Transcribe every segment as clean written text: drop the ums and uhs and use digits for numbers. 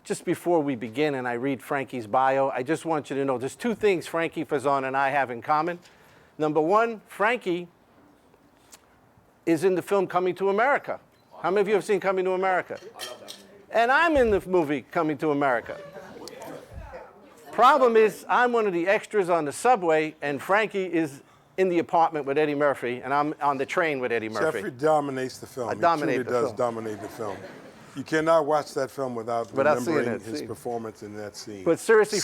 Just before we begin and I read Frankie's bio, I just want you to know there's two things Frankie Faison and I have in common. Number one, Frankie is in the film Coming to America. How many of you have seen Coming to America? And I'm in the movie Coming to America. Problem is, I'm one of the extras on the subway, and Frankie is in the apartment with Eddie Murphy, and I'm on the train with Eddie Murphy. Jeffrey dominates the film. He truly does dominate the film. You cannot watch that film without remembering his performance in that scene. But seriously,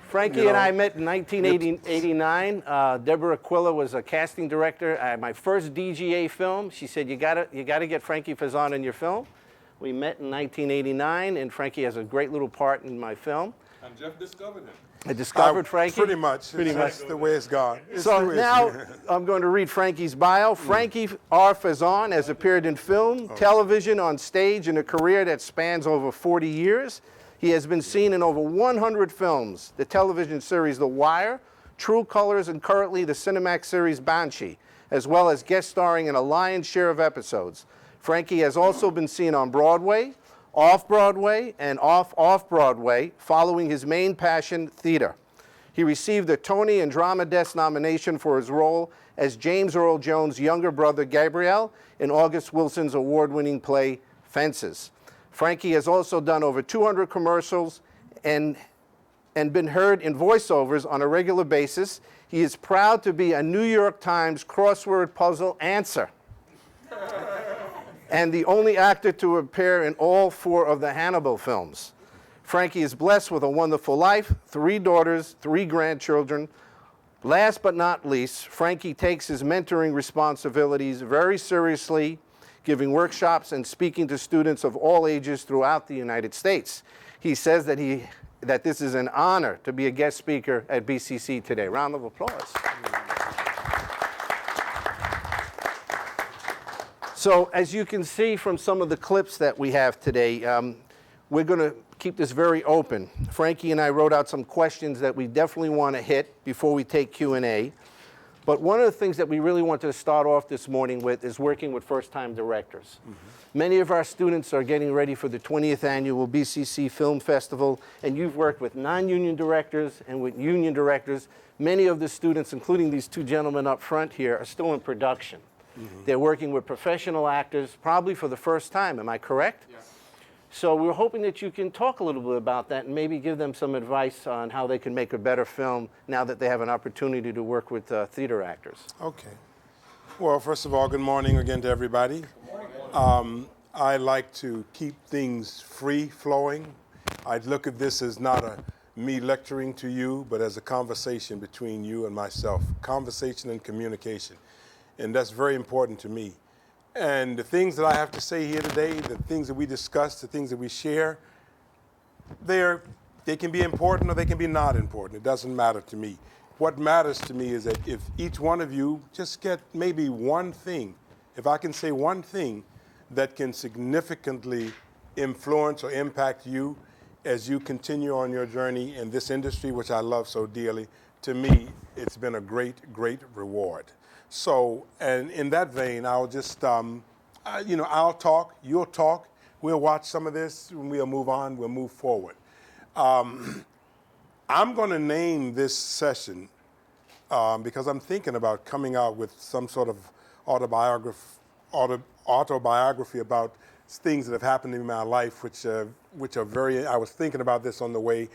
Frankie and I met in 1989. Deborah Aquila was a casting director. My first DGA film, she said, you gotta get Frankie Faison in your film. We met in 1989, and Frankie has a great little part in my film. And Jeff discovered him. I discovered Frankie. Pretty much. That's the way it's gone. So now I'm going to read Frankie's bio. Frankie R Faison has appeared in film, television, on stage in a career that spans over 40 years. He has been seen in over 100 films, the television series The Wire, True Colors, and currently the Cinemax series Banshee, as well as guest starring in a lion's share of episodes. Frankie has also been seen on Broadway, off-Broadway, and off-Broadway, following his main passion, theater. He received a Tony and Drama Desk nomination for his role as James Earl Jones' younger brother, Gabriel, in August Wilson's award-winning play, Fences. Frankie has also done over 200 commercials and been heard in voiceovers on a regular basis. He is proud to be a New York Times crossword puzzle answer and the only actor to appear in all 4 of the Hannibal films. Frankie is blessed with a wonderful life, 3 daughters, 3 grandchildren. Last but not least, Frankie takes his mentoring responsibilities very seriously, giving workshops and speaking to students of all ages throughout the United States. He says that this is an honor to be a guest speaker at BCC today. Round of applause. So as you can see from some of the clips that we have today, we're going to keep this very open. Frankie and I wrote out some questions that we definitely want to hit before we take Q&A. But one of the things that we really wanted to start off this morning with is working with first-time directors. Many of our students are getting ready for the 20th annual BCC Film Festival, and you've worked with non-union directors and with union directors. Many of the students, including these 2 gentlemen up front here, are still in production. They're working with professional actors, probably for the first time. Am I correct? Yes. So we're hoping that you can talk a little bit about that and maybe give them some advice on how they can make a better film now that they have an opportunity to work with theater actors. Okay. Well, first of all, good morning again to everybody. Good morning. I like to keep things free-flowing. I look at this as not me lecturing to you, but as a conversation between you and myself, conversation and communication. And that's very important to me. And the things that I have to say here today, the things that we discuss, the things that we share, they can be important or they can be not important. It doesn't matter to me. What matters to me is that if each one of you just get maybe one thing, if I can say one thing that can significantly influence or impact you as you continue on your journey in this industry, which I love so dearly, to me, it's been a great, great reward. So, and in that vein, I'll just, I'll talk, you'll talk, we'll watch some of this, and we'll move on, we'll move forward. I'm going to name this session because I'm thinking about coming out with some sort of autobiography about things that have happened in my life, which are very, I was thinking about this on the way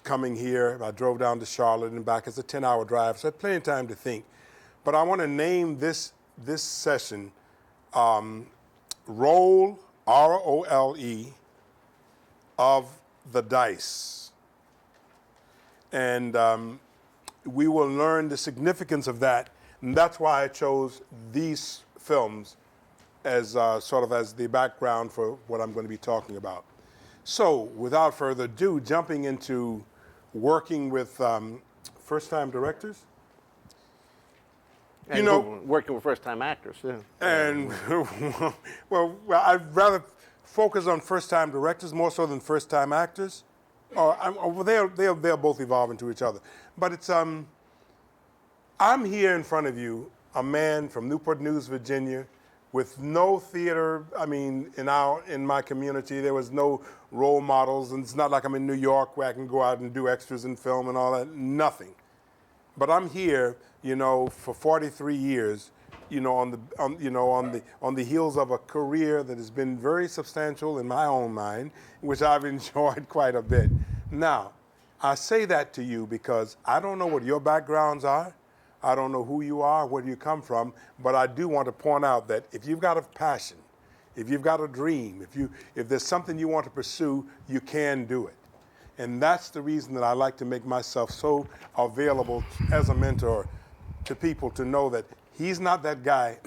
coming here. I drove down to Charlotte and back. It's a 10-hour drive, so I had plenty of time to think. But I want to name this session Role, R-O-L-E, of the Dice. And we will learn the significance of that. And that's why I chose these films as sort of as the background for what I'm going to be talking about. So without further ado, jumping into working with first-time directors. And working with first-time actors, yeah. And, well, I'd rather focus on first-time directors more so than first-time actors. They'll both evolve into each other. But it's, I'm here in front of you, a man from Newport News, Virginia, with no theater. I mean, in my community, there was no role models, and it's not like I'm in New York where I can go out and do extras in film and all that. Nothing. But I'm here, for 43 years, on the heels of a career that has been very substantial in my own mind, which I've enjoyed quite a bit. Now, I say that to you because I don't know what your backgrounds are. I don't know who you are, where you come from, but I do want to point out that if you've got a passion, if you've got a dream, if there's something you want to pursue, you can do it. And that's the reason that I like to make myself so available as a mentor to people, to know that he's not that guy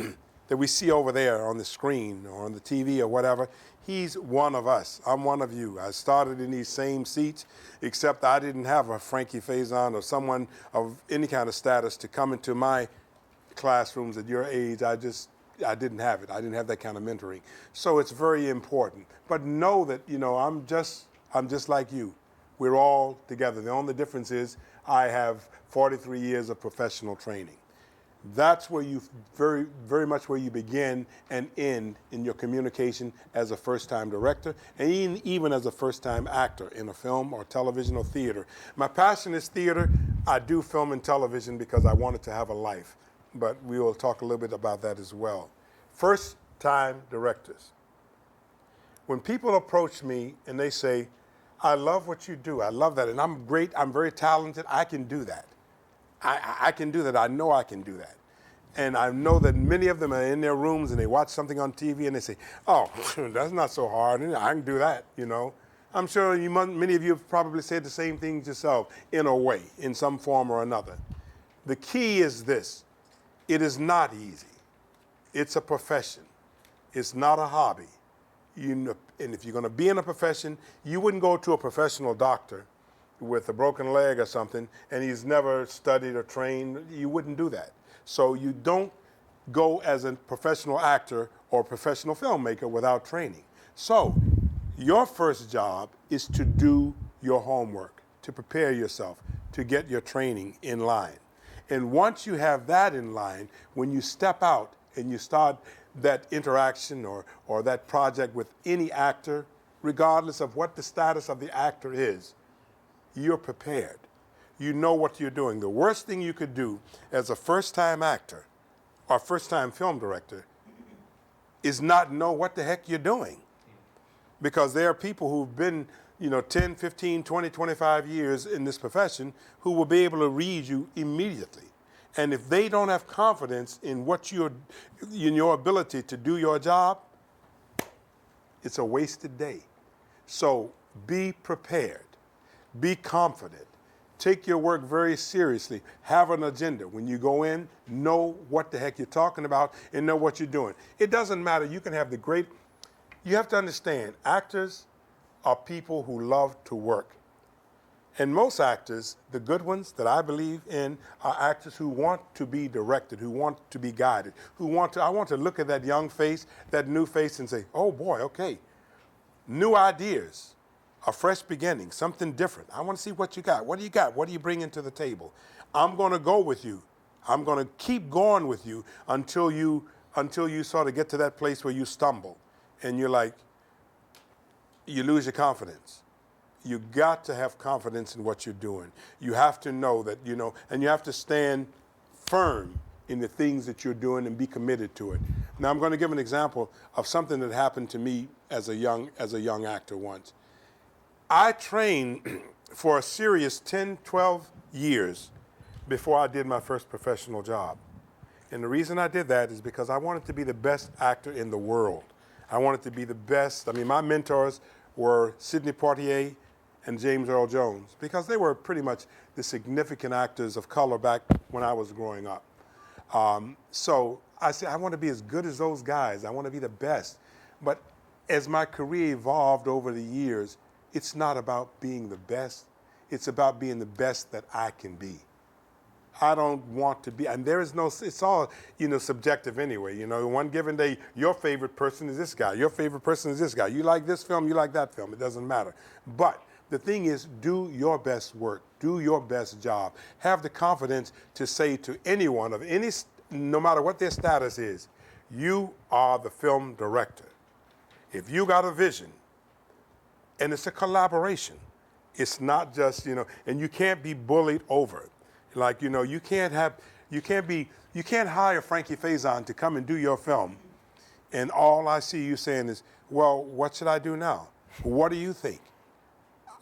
that we see over there on the screen or on the TV or whatever. He's one of us. I'm one of you. I started in these same seats, except I didn't have a Frankie Faison or someone of any kind of status to come into my classrooms at your age. I didn't have it. I didn't have that kind of mentoring. So it's very important. But know that, I'm just like you. We're all together. The only difference is I have 43 years of professional training. That's where you very, very much where you begin and end in your communication as a first-time director, and even as a first-time actor in a film or television or theater. My passion is theater. I do film and television because I wanted to have a life, but we will talk a little bit about that as well. First-time directors. When people approach me and they say, I love what you do, I love that, and I'm great, I'm very talented, I can do that. I can do that. I know I can do that. And I know that many of them are in their rooms and they watch something on TV and they say, oh, that's not so hard. I can do that, I'm sure many of you have probably said the same things yourself in a way, in some form or another. The key is this. It is not easy. It's a profession. It's not a hobby. And if you're going to be in a profession, you wouldn't go to a professional doctor with a broken leg or something, and he's never studied or trained. You wouldn't do that. So you don't go as a professional actor or professional filmmaker without training. So your first job is to do your homework, to prepare yourself, to get your training in line. And once you have that in line, when you step out and you start that interaction or that project with any actor, regardless of what the status of the actor is, you're prepared. You know what you're doing. The worst thing you could do as a first-time actor or first-time film director is not know what the heck you're doing. Because there are people who've been, 10, 15, 20, 25 years in this profession who will be able to read you immediately. And if they don't have confidence in in your ability to do your job, it's a wasted day. So be prepared. Be confident. Take your work very seriously. Have an agenda. When you go in, know what the heck you're talking about and know what you're doing. It doesn't matter. You can have you have to understand, actors are people who love to work. And most actors, the good ones that I believe in, are actors who want to be directed, who want to be guided, I want to look at that young face, that new face, and say, oh boy, okay, new ideas. A fresh beginning, something different. I want to see what you got. What do you got? What do you bring into the table? I'm going to go with you. I'm going to keep going with you until you sort of get to that place where you stumble and you lose your confidence. You got to have confidence in what you're doing. You have to know that, and you have to stand firm in the things that you're doing and be committed to it. Now I'm going to give an example of something that happened to me as a young actor once. I trained for a serious 10, 12 years before I did my first professional job. And the reason I did that is because I wanted to be the best actor in the world. I wanted to be the best. My mentors were Sidney Poitier and James Earl Jones, because they were pretty much the significant actors of color back when I was growing up. So I said, I want to be as good as those guys. I want to be the best. But as my career evolved over the years, it's not about being the best. It's about being the best that I can be. I don't want to be, and it's all, subjective anyway. One given day, your favorite person is this guy. Your favorite person is this guy. You like this film, you like that film. It doesn't matter. But the thing is, do your best work. Do your best job. Have the confidence to say to anyone no matter what their status is, You are the film director. If you got a vision, and it's a collaboration, it's not just, and you can't be bullied over it. Like, you can't hire Frankie Faison to come and do your film, and all I see you saying is, well, what should I do now? What do you think?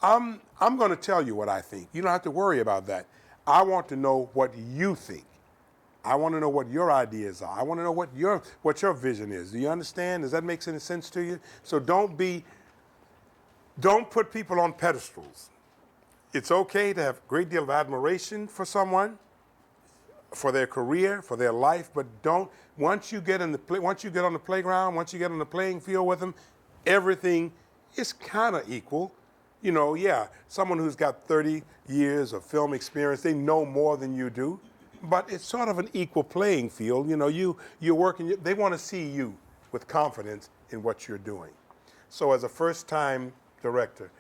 I'm going to tell you what I think. You don't have to worry about that. I want to know what you think. I want to know what your ideas are. I want to know what your vision is. Do you understand? Does that make any sense to you? So don't put people on pedestals. It's okay to have a great deal of admiration for someone, for their career, for their life, but once you get on the playground, once you get on the playing field with them, everything is kind of equal. Someone who's got 30 years of film experience, they know more than you do, but it's sort of an equal playing field. You're working, they want to see you with confidence in what you're doing. So as a first-time director,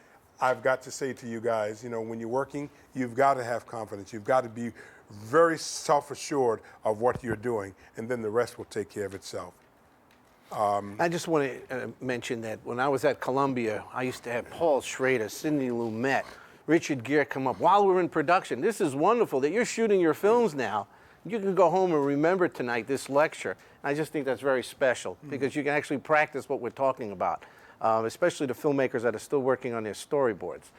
I've got to say to you guys, when you're working, you've got to have confidence. You've got to be very self-assured of what you're doing, and then the rest will take care of itself. I just want to mention that when I was at Columbia, I used to have Paul Schrader, Sidney Lumet, Richard Gere come up while we were in production. This is wonderful that you're shooting your films now. You can go home and remember tonight this lecture. I just think that's very special because you can actually practice what we're talking about, especially the filmmakers that are still working on their storyboards.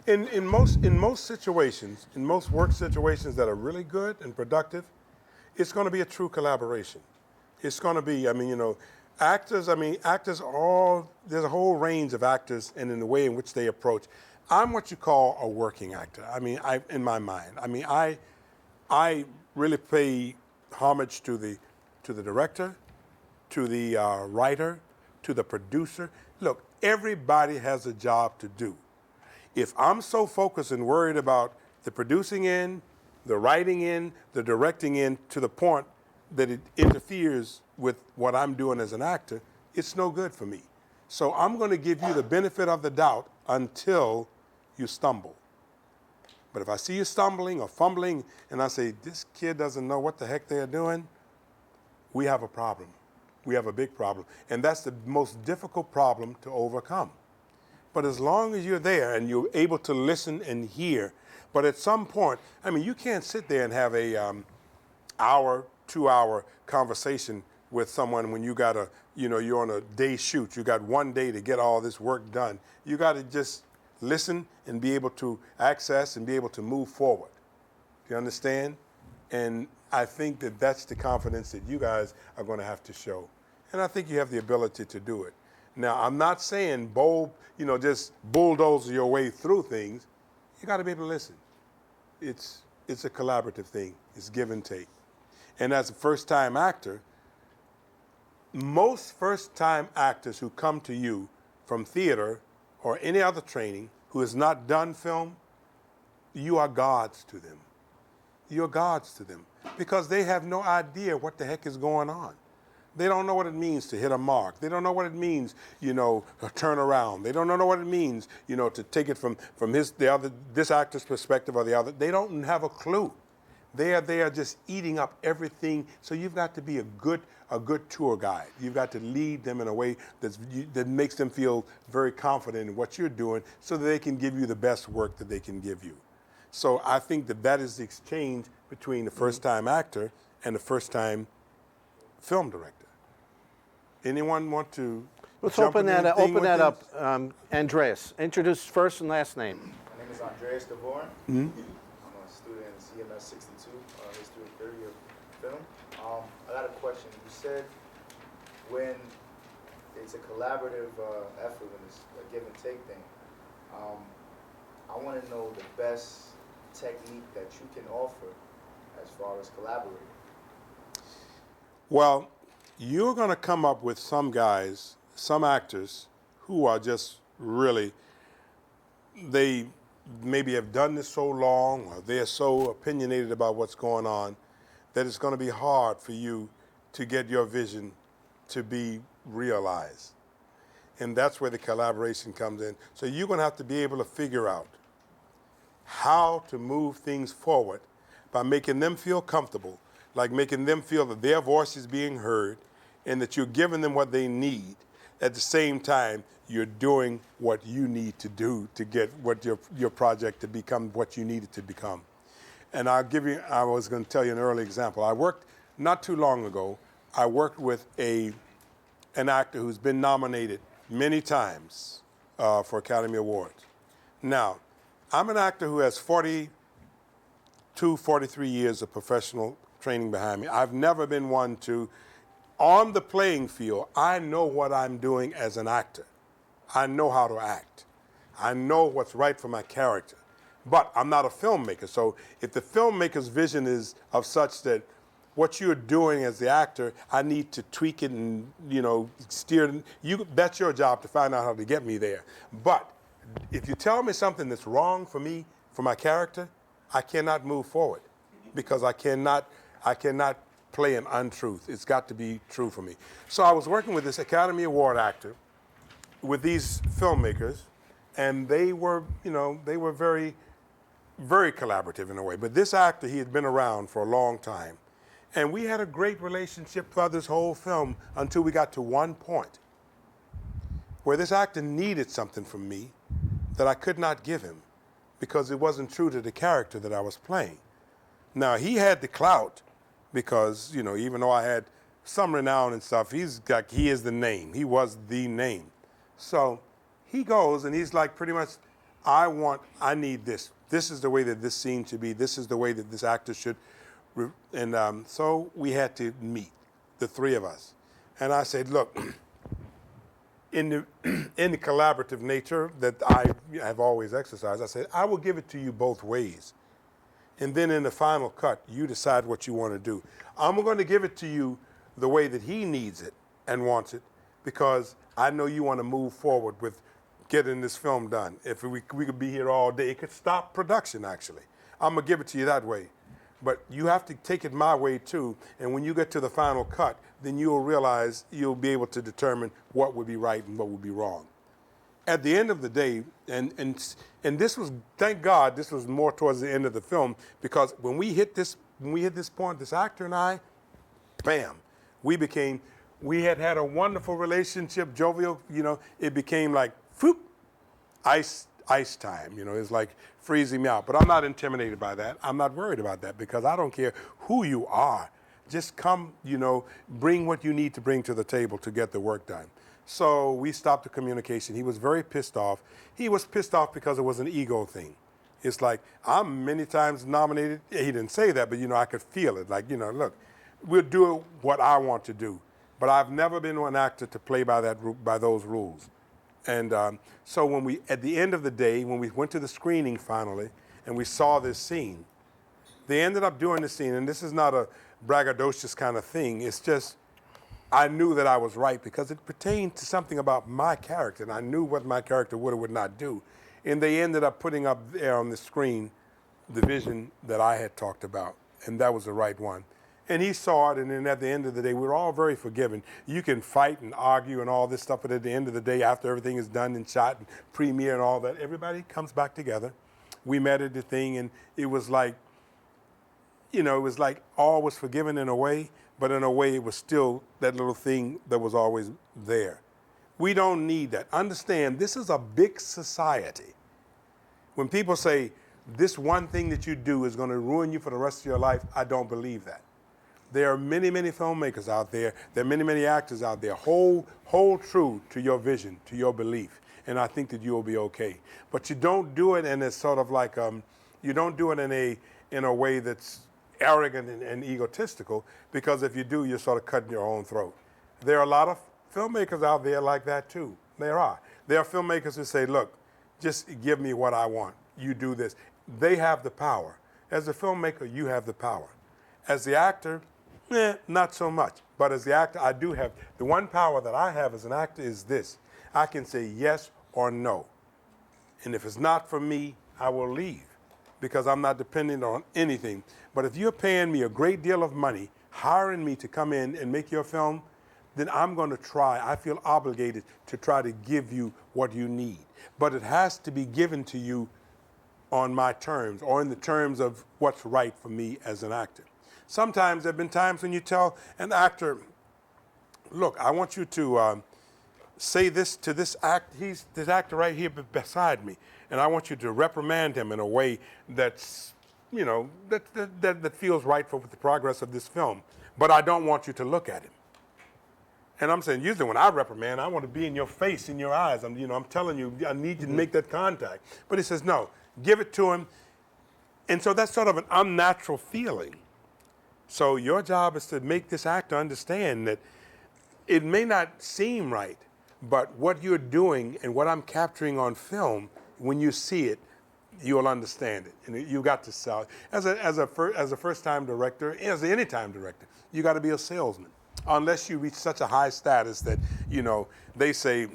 In most situations, in most work situations that are really good and productive, it's going to be a true collaboration. It's going to be, actors there's a whole range of actors and in the way in which they approach. I'm what you call a working actor. In my mind. I really pay homage to the director, to the writer, to the producer. Look, everybody has a job to do. If I'm so focused and worried about the producing end, the writing end, the directing end, to the point that it interferes with what I'm doing as an actor, it's no good for me. So I'm going to give you the benefit of the doubt until you stumble. But if I see you stumbling or fumbling and I say, this kid doesn't know what the heck they're doing, we have a problem. We have a big problem. And that's the most difficult problem to overcome. But as long as you're there and you're able to listen and hear, but at some point, you can't sit there and have a hour, 2-hour conversation with someone when you got you're on a day shoot. You got one day to get all this work done. You got to just listen and be able to access and be able to move forward. Do you understand? And I think that that's the confidence that you guys are going to have to show. And I think you have the ability to do it. Now, I'm not saying just bulldoze your way through things. You got to be able to listen. It's a collaborative thing. It's give and take. And as a first-time actor, most first-time actors who come to you from theater or any other training who has not done film, you are gods to them. You're gods to them because they have no idea what the heck is going on. They don't know what it means to hit a mark. They don't know what it means, to turn around. They don't know what it means, to take it from this actor's perspective or the other. They don't have a clue. They are just eating up everything. So you've got to be a good tour guide. You've got to lead them in a way that makes them feel very confident in what you're doing so that they can give you the best work that they can give you. So I think that is the exchange between the first-time actor and the first-time film director. Anyone want to Let's open that up. Andreas, introduce first and last name. My name is Andreas DeVorn. I'm a student in CMS 62, History and Theory of Film. I got a question. You said when it's a collaborative effort, when it's a give and take thing, I want to know the best technique that you can offer as far as collaborating. Well, you're going to come up with some guys, some actors, who are just really, they maybe have done this so long or they're so opinionated about what's going on that it's going to be hard for you to get your vision to be realized. And that's where the collaboration comes in. So you're going to have to be able to figure out how to move things forward by making them feel comfortable like making them feel that their voice is being heard and that you're giving them what they need. At the same time, you're doing what you need to do to get what your project to become what you need it to become. And I was going to tell you an early example. I worked, not too long ago, I worked with an actor who's been nominated many times for Academy Awards. Now, I'm an actor who has 42, 43 years of professional training behind me. I've never been one to, on the playing field, I know what I'm doing as an actor. I know how to act. I know what's right for my character. But I'm not a filmmaker, so if the filmmaker's vision is of such that what you're doing as the actor, I need to tweak it and, steer it. That's your job to find out how to get me there. But if you tell me something that's wrong for me, for my character, I cannot move forward because I cannot play an untruth. It's got to be true for me. So I was working with this Academy Award actor with these filmmakers, and they were very, very collaborative in a way. But this actor, he had been around for a long time. And we had a great relationship throughout this whole film until we got to one point where this actor needed something from me that I could not give him because it wasn't true to the character that I was playing. Now, he had the clout because, even though I had some renown and stuff, he is the name. He was the name. So he goes and he's like, pretty much, I need this. This is the way that this scene should be. This is the way that this actor should. And so we had to meet, the three of us. And I said, look, in the collaborative nature that I have always exercised, I said, I will give it to you both ways. And then in the final cut, you decide what you want to do. I'm going to give it to you the way that he needs it and wants it because I know you want to move forward with getting this film done. If we could be here all day, it could stop production, actually. I'm going to give it to you that way. But you have to take it my way, too. And when you get to the final cut, then you'll realize you'll be able to determine what would be right and what would be wrong. At the end of the day, and this was, thank God, this was more towards the end of the film, because when we hit this point, this actor and I, bam, we had a wonderful relationship, jovial, it became like, whoop, ice time, it's like freezing me out. But I'm not intimidated by that. I'm not worried about that because I don't care who you are. Just come, bring what you need to bring to the table to get the work done. So we stopped the communication. He was very pissed off. He was pissed off because it was an ego thing. It's like, I'm many times nominated. He didn't say that, but, I could feel it. Like, look, we'll do what I want to do. But I've never been an actor to play by those rules. And so at the end of the day, when we went to the screening finally, and we saw this scene, they ended up doing the scene, and this is not a braggadocious kind of thing. It's just, I knew that I was right because it pertained to something about my character, and I knew what my character would or would not do. And they ended up putting up there on the screen the vision that I had talked about, and that was the right one. And he saw it, and then at the end of the day, we were all very forgiving. You can fight and argue and all this stuff, but at the end of the day, after everything is done and shot and premiere and all that, everybody comes back together. We met at the thing, and it was like, all was forgiven in a way, but in a way it was still that little thing that was always there. We don't need that. Understand, this is a big society. When people say, this one thing that you do is going to ruin you for the rest of your life, I don't believe that. There are many, many filmmakers out there. There are many, many actors out there. Hold true to your vision, to your belief, and I think that you will be okay. But you don't do it in a sort of like, you don't do it in a way that's arrogant and egotistical, because if you do, you're sort of cutting your own throat. There are a lot of filmmakers out there like that too. There are. There are filmmakers who say, look, just give me what I want. You do this. They have the power. As a filmmaker, you have the power. As the actor, not so much. But as the actor, I do have, the one power that I have as an actor is this. I can say yes or no. And if it's not for me, I will leave because I'm not dependent on anything. But if you're paying me a great deal of money, hiring me to come in and make your film, then I'm going to try. I feel obligated to try to give you what you need. But it has to be given to you on my terms or in the terms of what's right for me as an actor. Sometimes there have been times when you tell an actor, look, I want you to say this to this actor right here beside me, and I want you to reprimand him in a way that's, you know, that feels right for the progress of this film. But I don't want you to look at him. And I'm saying, usually when I reprimand, I want to be in your face, in your eyes. I'm telling you, I need you to make that contact. But he says, no, give it to him. And so that's sort of an unnatural feeling. So your job is to make this actor understand that it may not seem right, but what you're doing and what I'm capturing on film, when you see it, you'll understand it. And you got to sell it. As a first-time director, as any time director, you got to be a salesman. Unless you reach such a high status that, you know, they say,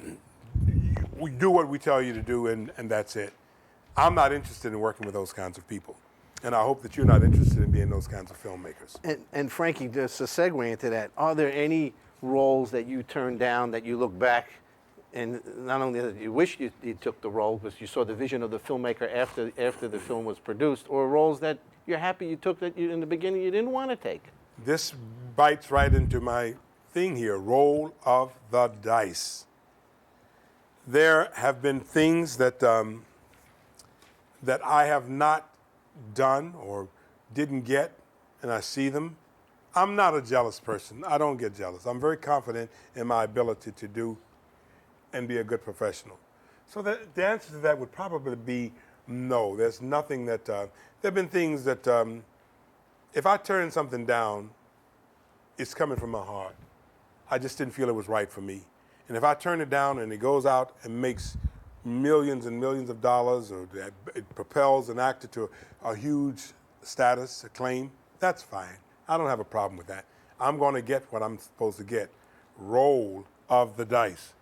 we do what we tell you to do, and that's it. I'm not interested in working with those kinds of people. And I hope that you're not interested in being those kinds of filmmakers. And Frankie, just a segue into that, are there any roles that you turned down that you look back and not only that you wish you took the role because you saw the vision of the filmmaker after the film was produced, or roles that you're happy you took that in the beginning you didn't want to take? This bites right into my thing here, roll of the dice. There have been things that that I have not done or didn't get, and I see them. I'm not a jealous person. I don't get jealous. I'm very confident in my ability to do and be a good professional. So the answer to that would probably be no. There's nothing that, there have been things that if I turn something down, it's coming from my heart. I just didn't feel it was right for me. And if I turn it down and it goes out and makes millions and millions of dollars, or it propels an actor to a huge status, acclaim, that's fine. I don't have a problem with that. I'm going to get what I'm supposed to get. Roll of the dice,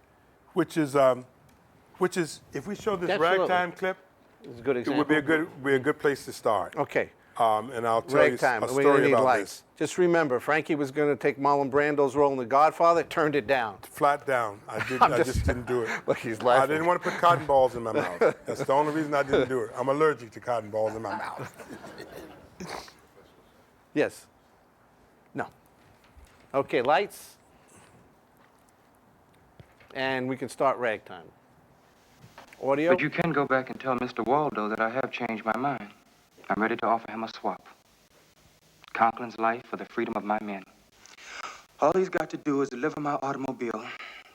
which is if we show this Absolutely. ragtime clip, It's a good it example. would be a good place to start. Okay. And I'll tell you Ragtime. a We're story gonna need about lights. this. Just remember, Frankie was going to take Marlon Brando's role in The Godfather, turned it down. Flat down. I just didn't do it. Look, he's I laughing. didn't want to put cotton balls in my mouth. That's the only reason I didn't do it. I'm allergic to cotton balls in my mouth. Yes. No. Okay, lights. And we can start ragtime. Audio. But you can go back and tell Mr. Waldo that I have changed my mind. I'm ready to offer him a swap. Conklin's life for the freedom of my men. All he's got to do is deliver my automobile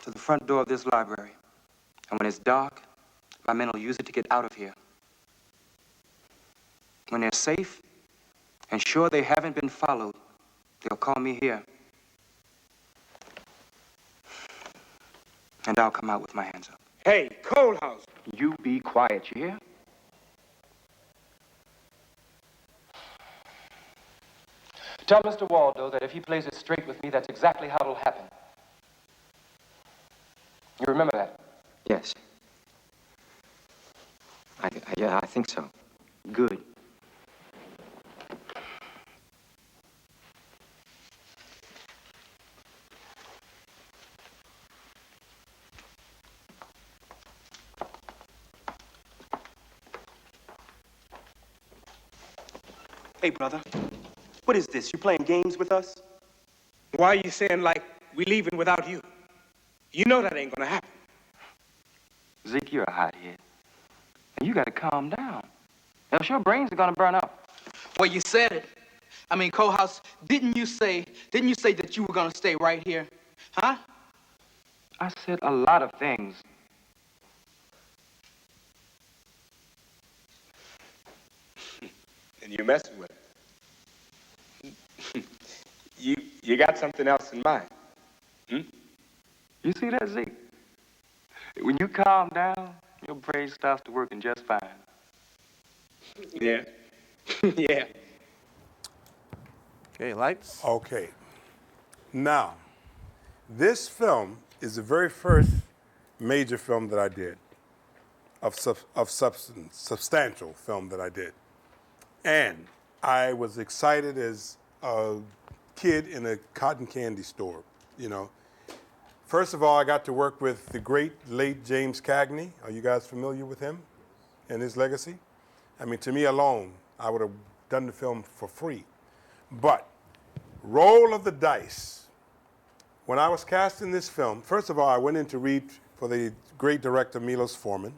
to the front door of this library. And when it's dark, my men will use it to get out of here. When they're safe and sure they haven't been followed, they'll call me here. And I'll come out with my hands up. Hey, Coalhouse. You be quiet, you hear? Tell Mr. Waldo that if he plays it straight with me, that's exactly how it'll happen. You remember that? Yes. Yeah, I think so. Good. Hey, brother. What is this? You playing games with us? Why are you saying like we leaving without you? You know that ain't gonna happen. Zeke, you're a hothead. And you gotta calm down. Else your brains are gonna burn up. Well, you said it. I mean, Coalhouse, didn't you say that you were gonna stay right here? Huh? I said a lot of things. And you're messing with it. You got something else in mind. Hmm? You see that, Zeke? When you calm down, your brain starts to working just fine. Yeah. Yeah. Okay, lights. Okay. Now, this film is the very first major film that I did, substantial film that I did. And I was excited as a kid in a cotton candy store, you know. First of all, I got to work with the great late James Cagney. Are you guys familiar with him and his legacy? I mean, to me alone, I would have done the film for free. But Roll of the dice. When I was cast in this film, first of all, I went in to read for the great director Milos Forman.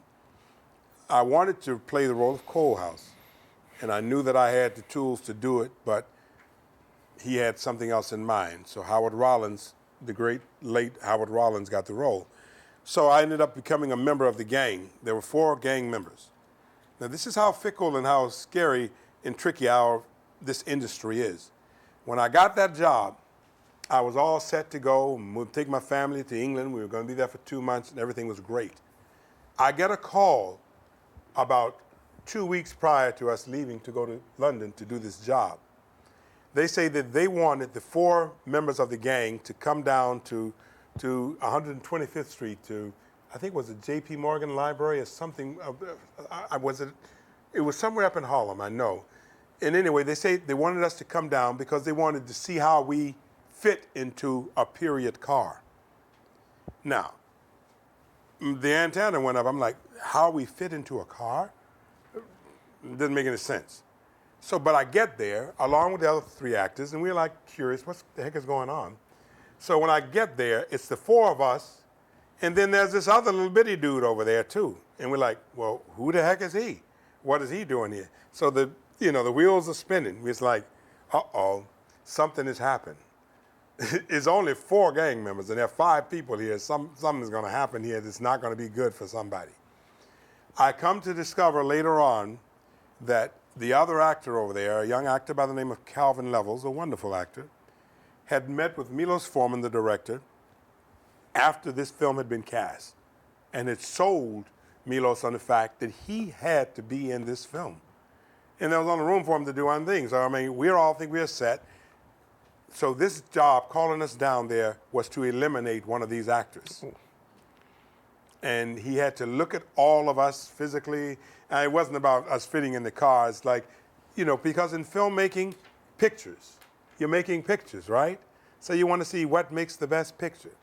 I wanted to play the role of Coalhouse, and I knew that I had the tools to do it, but he had something else in mind. So Howard Rollins, the great late Howard Rollins, got the role. So I ended up becoming a member of the gang. There were 4 gang members. Now this is how fickle and how scary and tricky this industry is. When I got that job, I was all set to go, take my family to England. We were going to be there for 2 months, and everything was great. I get a call about 2 weeks prior to us leaving to go to London to do this job. They say that they wanted the 4 members of the gang to come down to 125th Street to, I think it was the J.P. Morgan Library or something. It was somewhere up in Harlem, I know. And anyway, they say they wanted us to come down because they wanted to see how we fit into a period car. Now, the antenna went up. I'm like, how we fit into a car? It doesn't make any sense. So, but I get there along with the other 3 actors, and we're like curious, what the heck is going on? So when I get there, it's the 4 of us, and then there's this other little bitty dude over there too. And we're like, well, who the heck is he? What is he doing here? So the wheels are spinning. It's like, uh-oh, something has happened. It's only 4 gang members, and there are 5 people here. Something's going to happen here that's not going to be good for somebody. I come to discover later on that the other actor over there, a young actor by the name of Calvin Levels, a wonderful actor, had met with Milos Forman, the director, after this film had been cast, and had sold Milos on the fact that he had to be in this film. And there was only room for him to do one thing. So, I mean, we all think we're set. So this job, calling us down there, was to eliminate one of these actors. And he had to look at all of us physically. And it wasn't about us fitting in the car. It's like, because in filmmaking, pictures, you're making pictures, right? So you want to see what makes the best picture.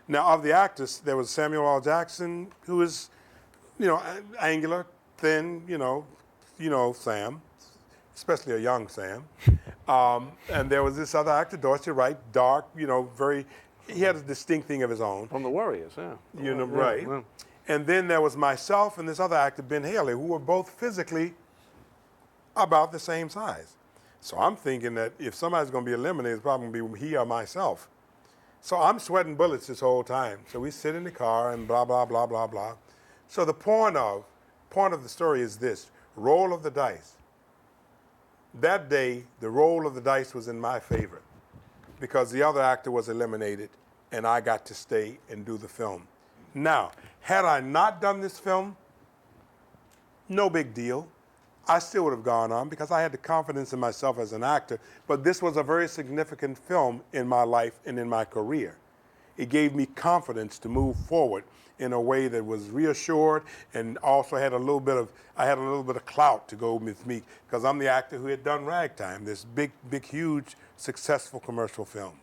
Now, of the actors, there was Samuel L. Jackson, who was, angular, thin, Sam, especially a young Sam. And there was this other actor, Dorsey Wright, dark, he had a distinct thing of his own. From the Warriors, yeah. Right. Yeah. And then there was myself and this other actor, Ben Haley, who were both physically about the same size. So I'm thinking that if somebody's going to be eliminated, it's probably going to be he or myself. So I'm sweating bullets this whole time. So we sit in the car and blah, blah, blah, blah, blah. So the point of the story is this, roll of the dice. That day, the roll of the dice was in my favor because the other actor was eliminated and I got to stay and do the film. Now, had I not done this film, no big deal. I still would have gone on because I had the confidence in myself as an actor, but this was a very significant film in my life and in my career. It gave me confidence to move forward in a way that was reassured and also had a little bit of clout to go with me because I'm the actor who had done Ragtime, this big, huge, successful commercial film.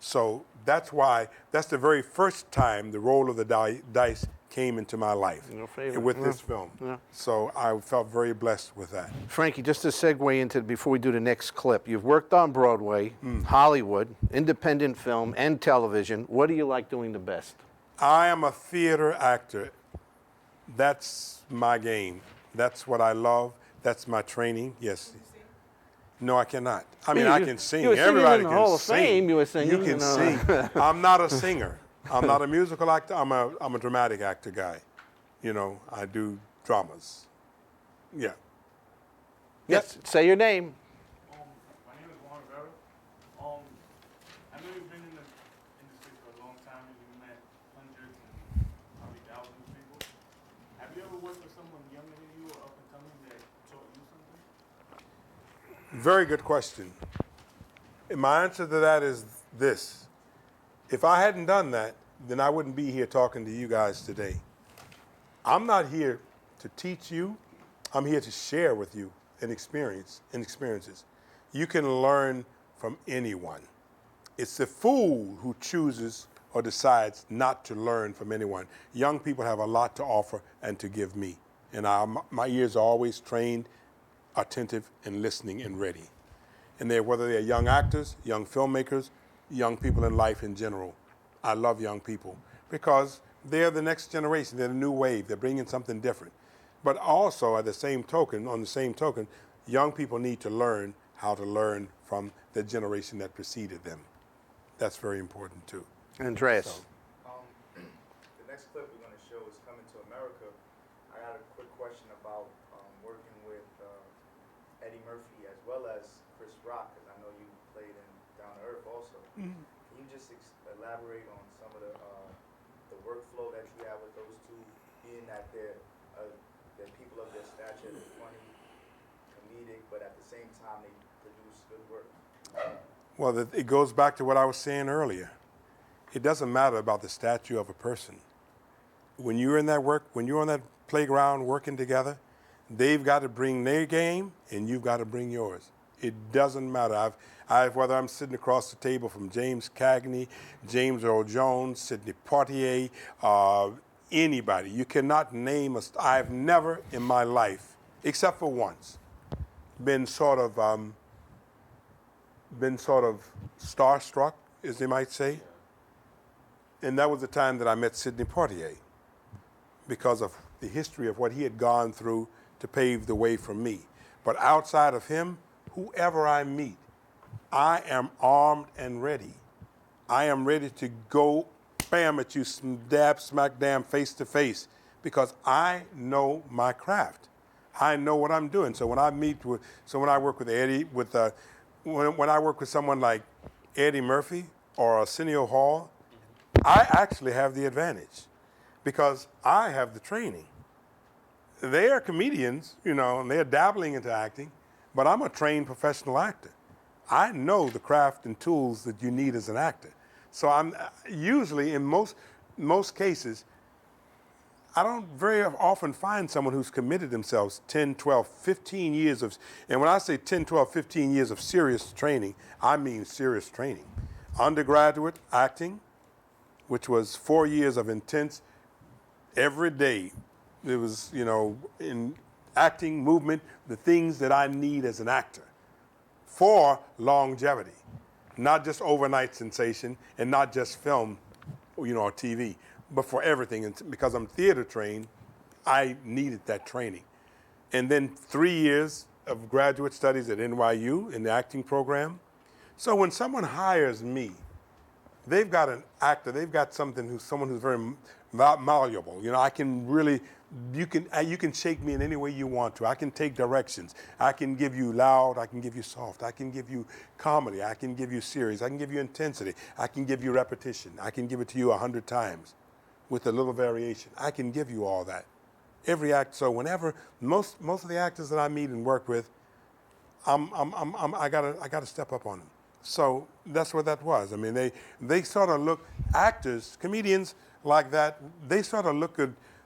So that's the very first time the roll of the dice came into my life with this film. Yeah. So I felt very blessed with that. Frankie, just to segue into before we do the next clip, you've worked on Broadway, Hollywood, independent film, and television. What do you like doing the best? I am a theater actor. That's my game. That's what I love. That's my training. Yes. No, I cannot. I mean, I can sing. Everybody can Hall of sing. Fame, you were singing. You can sing. I'm not a singer. I'm not a musical actor. I'm a dramatic actor guy. I do dramas. Yeah. Yes. Say your name. My name is Juan Rivera. I know you've been in the industry for a long time and you've met hundreds and probably thousands of people. Have you ever worked with someone younger than you or up and coming that taught you something? Very good question. And my answer to that is this. If I hadn't done that, then I wouldn't be here talking to you guys today. I'm not here to teach you. I'm here to share with you an experiences. You can learn from anyone. It's the fool who chooses or decides not to learn from anyone. Young people have a lot to offer and to give me. And my ears are always trained, attentive, and listening and ready. And whether they're young actors, young filmmakers, young people in life in general. I love young people because they're the next generation. They're the new wave. They're bringing something different. But also, on the same token, young people need to learn how to learn from the generation that preceded them. That's very important too. Andreas. The next clip we're going to show is Coming to America. I got a quick question about working with Eddie Murphy as well as Chris Rock, because I know you played in Down to Earth also. Can you just elaborate on some of the workflow that you have with those two, being that they're people of their stature, they're funny, comedic, but at the same time they produce good work? Well, it goes back to what I was saying earlier. It doesn't matter about the stature of a person. When you're in that when you're on that playground working together, they've got to bring their game and you've got to bring yours. It doesn't matter. Whether I'm sitting across the table from James Cagney, James Earl Jones, Sidney Poitier, anybody. You cannot name I've never in my life, except for once, been sort of starstruck, as they might say. And that was the time that I met Sidney Poitier, because of the history of what he had gone through to pave the way for me. But outside of him, whoever I meet, I am armed and ready. I am ready to go bam at you, smack dam, face to face, because I know my craft. I know what I'm doing. So when I work with Eddie, when I work with someone like Eddie Murphy or Arsenio Hall, I actually have the advantage because I have the training. They are comedians, and they're dabbling into acting, but I'm a trained professional actor. I know the craft and tools that you need as an actor. So I'm usually, in most cases, I don't very often find someone who's committed themselves 10, 12, 15 years of, and when I say 10, 12, 15 years of serious training, I mean serious training. Undergraduate acting, which was 4 years of intense, every day. It was, in acting, movement, the things that I need as an actor for longevity, not just overnight sensation and not just film, or TV, but for everything. And because I'm theater trained, I needed that training. And then 3 years of graduate studies at NYU in the acting program. So when someone hires me, they've got an actor, they've got someone who's very malleable. I can really, you can shake me in any way you want to. I can take directions. I can give you loud, I can give you soft, I can give you comedy, I can give you serious, I can give you intensity, I can give you repetition, I can give it to you 100 times with a little variation. I can give you all that. Every act. So whenever most of the actors that I meet and work with, I gotta step up on them. So that's what that was. I mean, they sort of look, actors, comedians like that, they sort of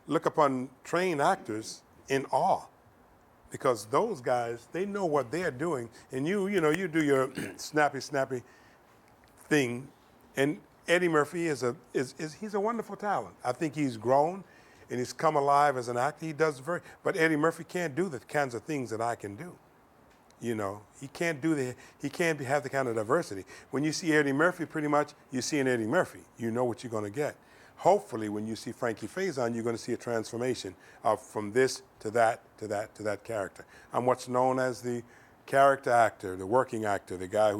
look upon trained actors in awe, because those guys, they know what they're doing, and you do your snappy thing, and Eddie Murphy he's a wonderful talent. I think he's grown and he's come alive as an actor. He does but Eddie Murphy can't do the kinds of things that I can do. He can't have the kind of diversity. When you see Eddie Murphy, pretty much you see an Eddie Murphy. You know what you're going to get. Hopefully, when you see Frankie Faison, you're going to see a transformation from this to that character. I'm what's known as the character actor, the working actor, the guy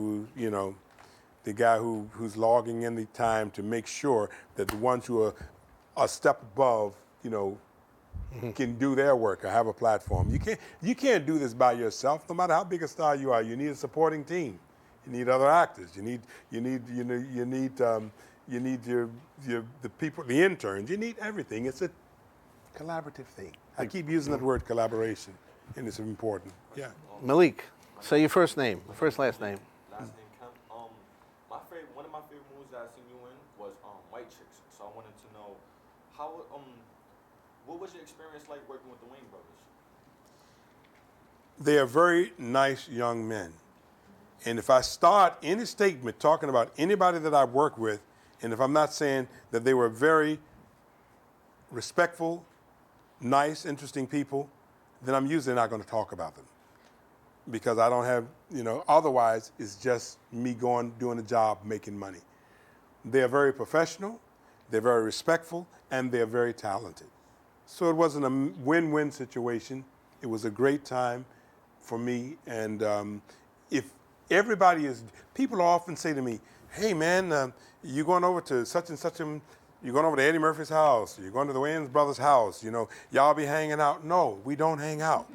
who's logging in the time to make sure that the ones who are a step above, can do their work or have a platform. You can't do this by yourself. No matter how big a star you are, you need a supporting team. You need other actors. You need the people, the interns. You need everything. It's a collaborative thing. I keep using that word collaboration, and it's important. Yeah. Malik, say your first name, last name. Last name Kemp. One of my favorite movies that I seen you in was White Chicks. So I wanted to know what was your experience like working with the Wayne brothers? They are very nice young men. And if I start any statement talking about anybody that I work with, and if I'm not saying that they were very respectful, nice, interesting people, then I'm usually not going to talk about them. because I don't have, otherwise it's just me doing a job, making money. They're very professional, they're very respectful, and they're very talented. So it wasn't a win-win situation. It was a great time for me. And if everybody people often say to me, hey man, you going over to such and such you're going over to Eddie Murphy's house, you're going to the Wayans brothers' house, y'all be hanging out. No, we don't hang out.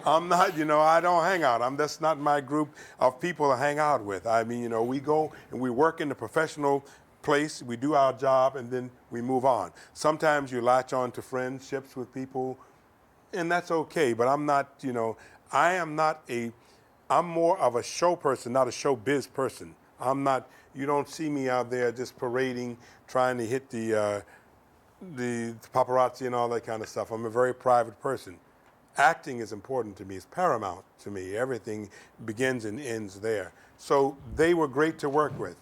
I'm not, I don't hang out. That's not my group of people to hang out with. I mean, we go and we work in the professional place, we do our job, and then we move on. Sometimes you latch on to friendships with people, and that's okay, but I'm not, I'm more of a show person, not a showbiz person. I'm not, you don't see me out there just parading, trying to hit the paparazzi and all that kind of stuff. I'm a very private person. Acting is important to me, it's paramount to me. Everything begins and ends there. So they were great to work with.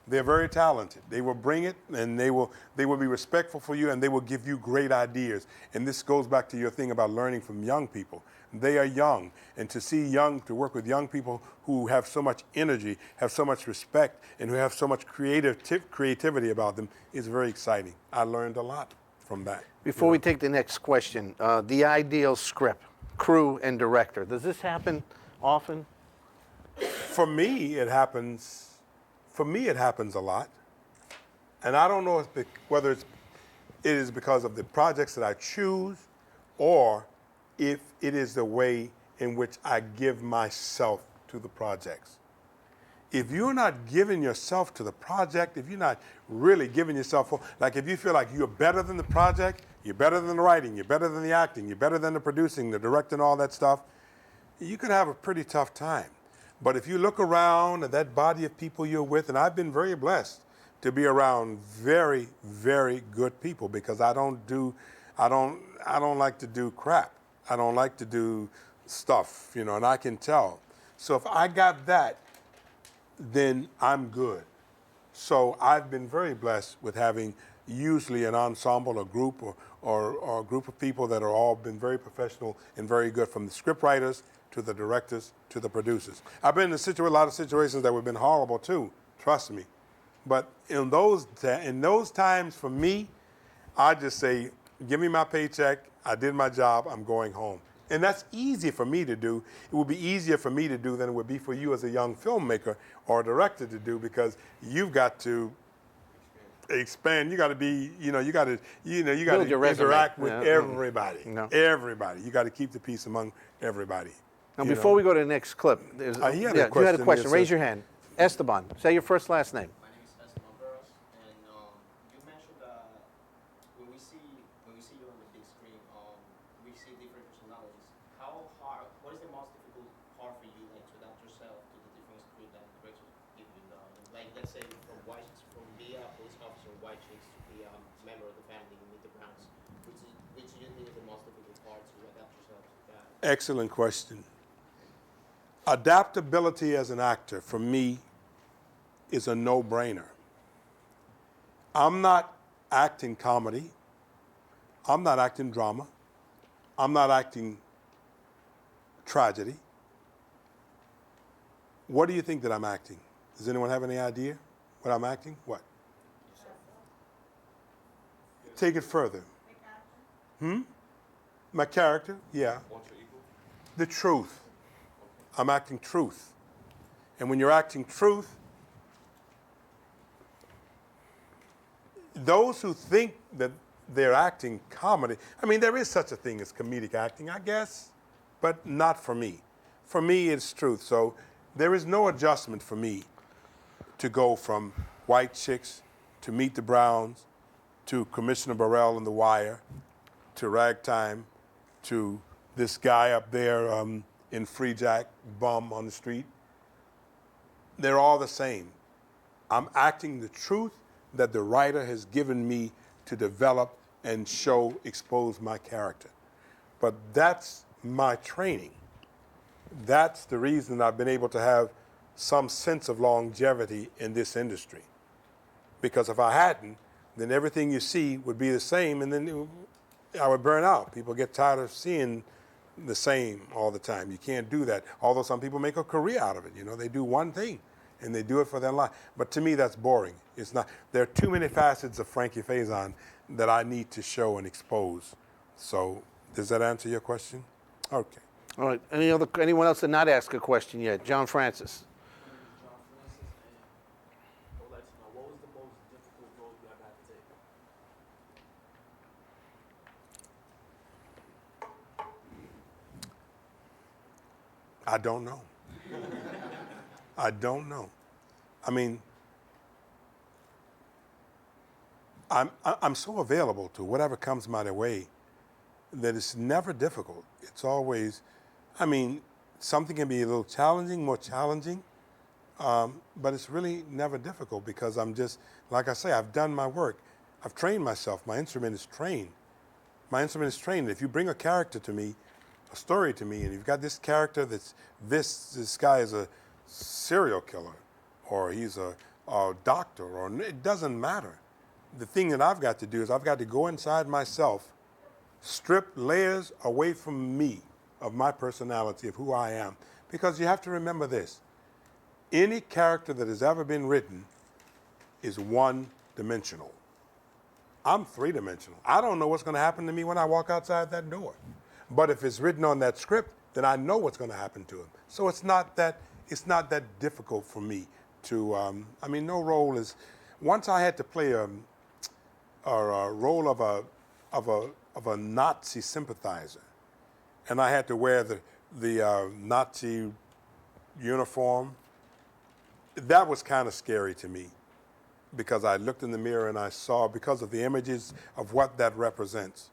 They're very talented. They will bring it, and they will be respectful for you, and they will give you great ideas. And this goes back to your thing about learning from young people. They are young, and to work with young people who have so much energy, have so much respect, and who have so much creativity about them is very exciting. I learned a lot from that. Before we take the next question, the ideal script, crew, and director. Does this happen often? For me, it happens a lot. And I don't know whether it is because of the projects that I choose or if it is the way in which I give myself to the projects. If you're not giving yourself to the project, if you're not really giving yourself, like if you feel like you're better than the project, you're better than the writing, you're better than the acting, you're better than the producing, the directing, all that stuff, you could have a pretty tough time. But if you look around at that body of people you're with, and I've been very blessed to be around very, very good people, because I don't like to do crap. I don't like to do stuff, and I can tell. So if I got that, then I'm good. So I've been very blessed with having usually an ensemble, a group, or a group of people that are all been very professional and very good, from the script writers to the directors to the producers. I've been in a lot of situations that have been horrible too, trust me. But in those times for me, I just say, give me my paycheck, I did my job, I'm going home. And that's easy for me to do. It would be easier for me to do than it would be for you as a young filmmaker or a director to do, because you've got to expand. You got to be, you got to interact with everybody. No. Everybody. You got to keep the peace among everybody. Now, before we go to the next clip, you you had a question. Raise your hand. Esteban, say your first last name. My name is Esteban Burros, and you mentioned that when we see you on the big screen, we see different personalities. What is the most difficult part for you, like, to adapt yourself to the different script that the directors give you? Like, let's say from be a police officer in White Chicks to be a member of the family in Meet the Browns, which do you think is the most difficult part to adapt yourself to that? Excellent question. Adaptability as an actor, for me, is a no-brainer. I'm not acting comedy. I'm not acting drama. I'm not acting tragedy. What do you think that I'm acting? Does anyone have any idea what I'm acting? What? Take it further. My character? Yeah. The truth. I'm acting truth. And when you're acting truth, those who think that they're acting comedy, I mean, there is such a thing as comedic acting, I guess, but not for me. For me, it's truth. So there is no adjustment for me to go from White Chicks to Meet the Browns to Commissioner Burrell and The Wire to Ragtime to this guy up there in Free Jack, bum on the street. They're all the same. I'm acting the truth that the writer has given me to develop and expose my character. But that's my training. That's the reason I've been able to have some sense of longevity in this industry. Because if I hadn't, then everything you see would be the same, and then I would burn out. People get tired of seeing the same all the time. You can't do that. Although some people make a career out of it. They do one thing and they do it for their life. But to me, that's boring. It's not. There are too many facets of Frankie Faison that I need to show and expose. So, does that answer your question? Okay. All right. Anyone else did not ask a question yet? John Francis. I would like to know, what was the most difficult role you ever had to take? I don't know. I don't know. I mean, I'm so available to whatever comes my way that it's never difficult. It's always, I mean, something can be a little challenging, more challenging, but it's really never difficult because I'm just, like I say, I've done my work. I've trained myself. My instrument is trained. My instrument is trained. If you bring a character to me, a story to me, and you've got this character that's this guy is a serial killer, or he's a doctor, or it doesn't matter. The thing that I've got to do is I've got to go inside myself, strip layers away from me, of my personality, of who I am. Because you have to remember this. Any character that has ever been written is one-dimensional. I'm three-dimensional. I don't know what's going to happen to me when I walk outside that door. But if it's written on that script, then I know what's going to happen to him. So it's not that difficult for me to. I mean, no role is. Once I had to play a role of a Nazi sympathizer, and I had to wear the Nazi uniform. That was kind of scary to me, because I looked in the mirror and I saw, because of the images of what that represents.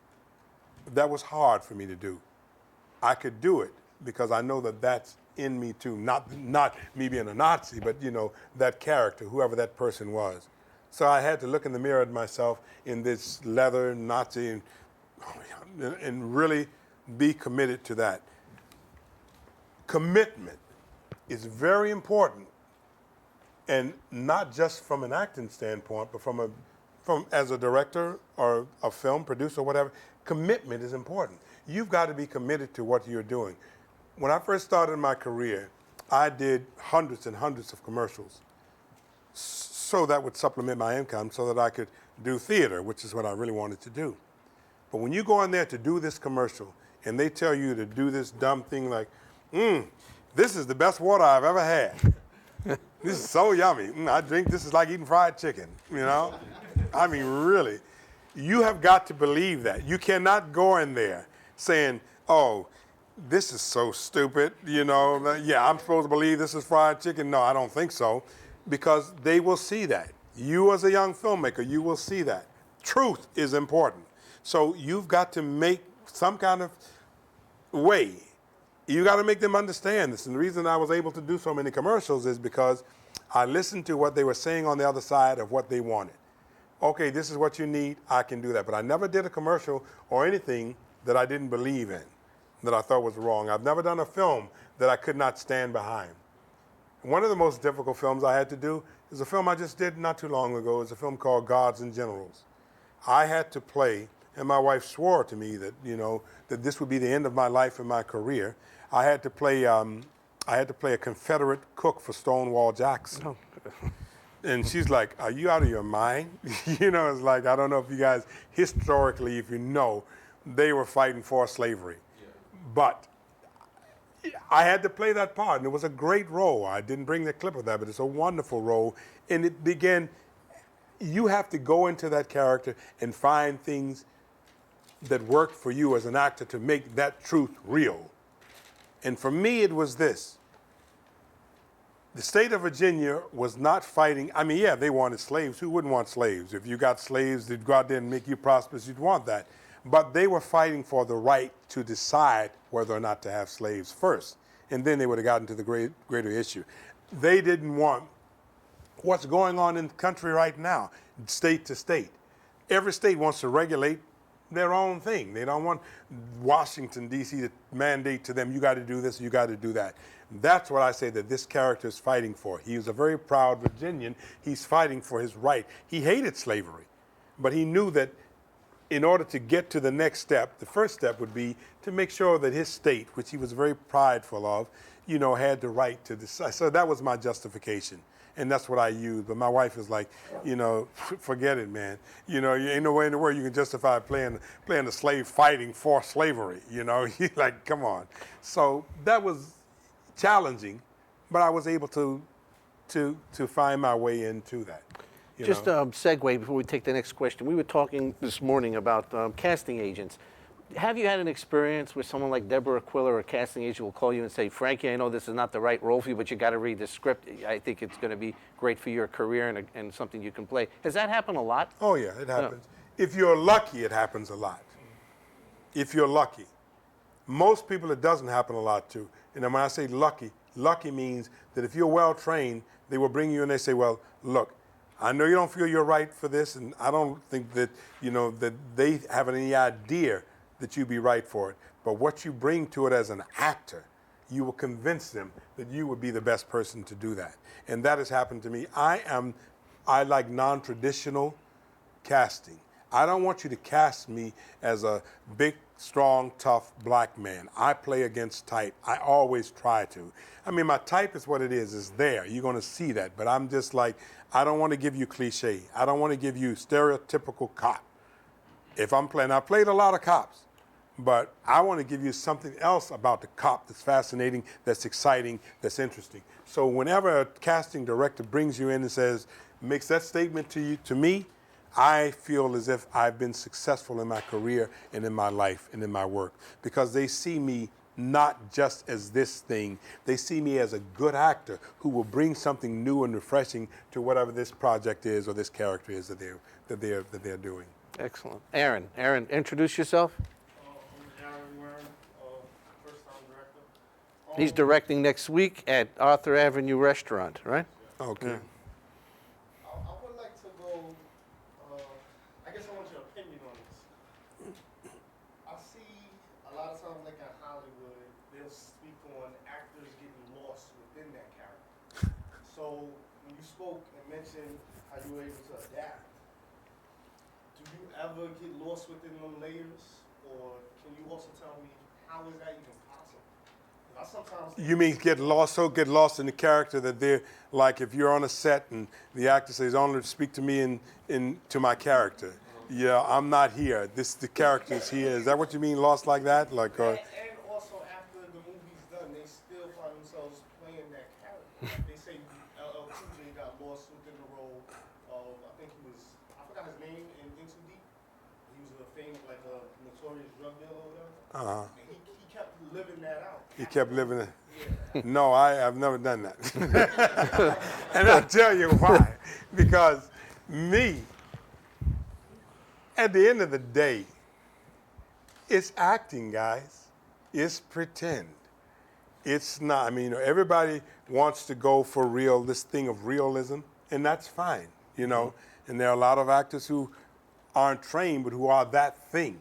That was hard for me to do. I could do it because I know that that's in me too. Not me being a Nazi, but that character, whoever that person was. So I had to look in the mirror at myself in this leather Nazi and really be committed to that. Commitment is very important, and not just from an acting standpoint, but from as a director or a film producer or whatever. Commitment is important. You've got to be committed to what you're doing. When I first started my career, I did hundreds and hundreds of commercials, so that would supplement my income so that I could do theater, which is what I really wanted to do. But when you go in there to do this commercial and they tell you to do this dumb thing like, this is the best water I've ever had. This is so yummy. I drink, this is like eating fried chicken, I mean, really. You have got to believe that. You cannot go in there saying, oh, this is so stupid, yeah, I'm supposed to believe this is fried chicken. No, I don't think so, because they will see that. You as a young filmmaker, you will see that. Truth is important. So you've got to make some kind of way. You got to make them understand this. And the reason I was able to do so many commercials is because I listened to what they were saying on the other side of what they wanted. Okay, this is what you need, I can do that. But I never did a commercial or anything that I didn't believe in, that I thought was wrong. I've never done a film that I could not stand behind. One of the most difficult films I had to do is a film I just did not too long ago. It's a film called Gods and Generals. I had to play, and my wife swore to me that, that this would be the end of my life and my career. I had to play a Confederate cook for Stonewall Jackson. Oh. And she's like, are you out of your mind? It's like, I don't know if you guys, historically, if you know, they were fighting for slavery. Yeah. But I had to play that part, and it was a great role. I didn't bring the clip of that, but it's a wonderful role. And it began, you have to go into that character and find things that worked for you as an actor to make that truth real. And for me, it was this. The state of Virginia was not fighting. I mean, yeah, they wanted slaves. Who wouldn't want slaves? If you got slaves that go out there and make you prosperous, you'd want that. But they were fighting for the right to decide whether or not to have slaves first. And then they would have gotten to the greater issue. They didn't want what's going on in the country right now, state to state. Every state wants to regulate their own thing. They don't want Washington, D.C. to mandate to them, you got to do this, you got to do that. That's what I say that this character is fighting for. He was a very proud Virginian. He's fighting for his right. He hated slavery, but he knew that in order to get to the next step, the first step would be to make sure that his state, which he was very prideful of, had the right to decide. So that was my justification. And that's what I used. But my wife was like, forget it, man. You ain't no way in the world you can justify playing a slave fighting for slavery. He's like, come on. So that was challenging, but I was able to find my way into that. Just segue before we take the next question. We were talking this morning about casting agents. Have you had an experience where someone like Deborah Quiller, a casting agent, will call you and say, Frankie, I know this is not the right role for you, but you got to read the script. I think it's going to be great for your career and something you can play. Has that happened a lot? Oh, yeah, it happens. If you're lucky, it happens a lot. If you're lucky. Most people, it doesn't happen a lot to. And when I say lucky, lucky means that if you're well trained, they will bring you and they say, well, look, I know you don't feel you're right for this, and I don't think that, that they have any idea that you'd be right for it. But what you bring to it as an actor, you will convince them that you would be the best person to do that. And that has happened to me. I like non-traditional casting. I don't want you to cast me as a big, strong, tough black man. I play against type. I always try to. I mean, my type is what it is. It's there. You're going to see that. But I'm just like, I don't want to give you cliche. I don't want to give you stereotypical cop. If I'm playing, I played a lot of cops, but I want to give you something else about the cop that's fascinating, that's exciting, that's interesting. So whenever a casting director brings you in and says, makes that statement to me, I feel as if I've been successful in my career and in my life and in my work, because they see me not just as this thing. They see me as a good actor who will bring something new and refreshing to whatever this project is or this character is that they're doing. Excellent. Aaron, introduce yourself. I'm Aaron Warren, first-time director. He's directing next week at Arthur Avenue Restaurant, right? Okay. Yeah. I would like to go, I guess I want your opinion on this. I see a lot of times, like in Hollywood, they'll speak on actors getting lost within that character. So when you spoke and mentioned how you were able to adapt, do you ever get lost within them layers? Or can you also tell me, how is that even possible? I sometimes You mean get lost in the character that they're like, if you're on a set and the actor says, only speak to me to my character. Yeah, I'm not here. The character is here. Is that what you mean, lost like that? Like, and also after the movie's done, they still find themselves playing that character. Like they say LL Cool J got lost within the role of, I think I forgot his name in In Too Deep. He was a famous, like a notorious drug dealer or whatever. And he kept living that out. He kept living it. Yeah. No, I've never done that. And I'll tell you why. Because me, at the end of the day, it's acting, guys. It's pretend. It's not, everybody wants to go for real, this thing of realism, and that's fine, And there are a lot of actors who aren't trained, but who are that thing.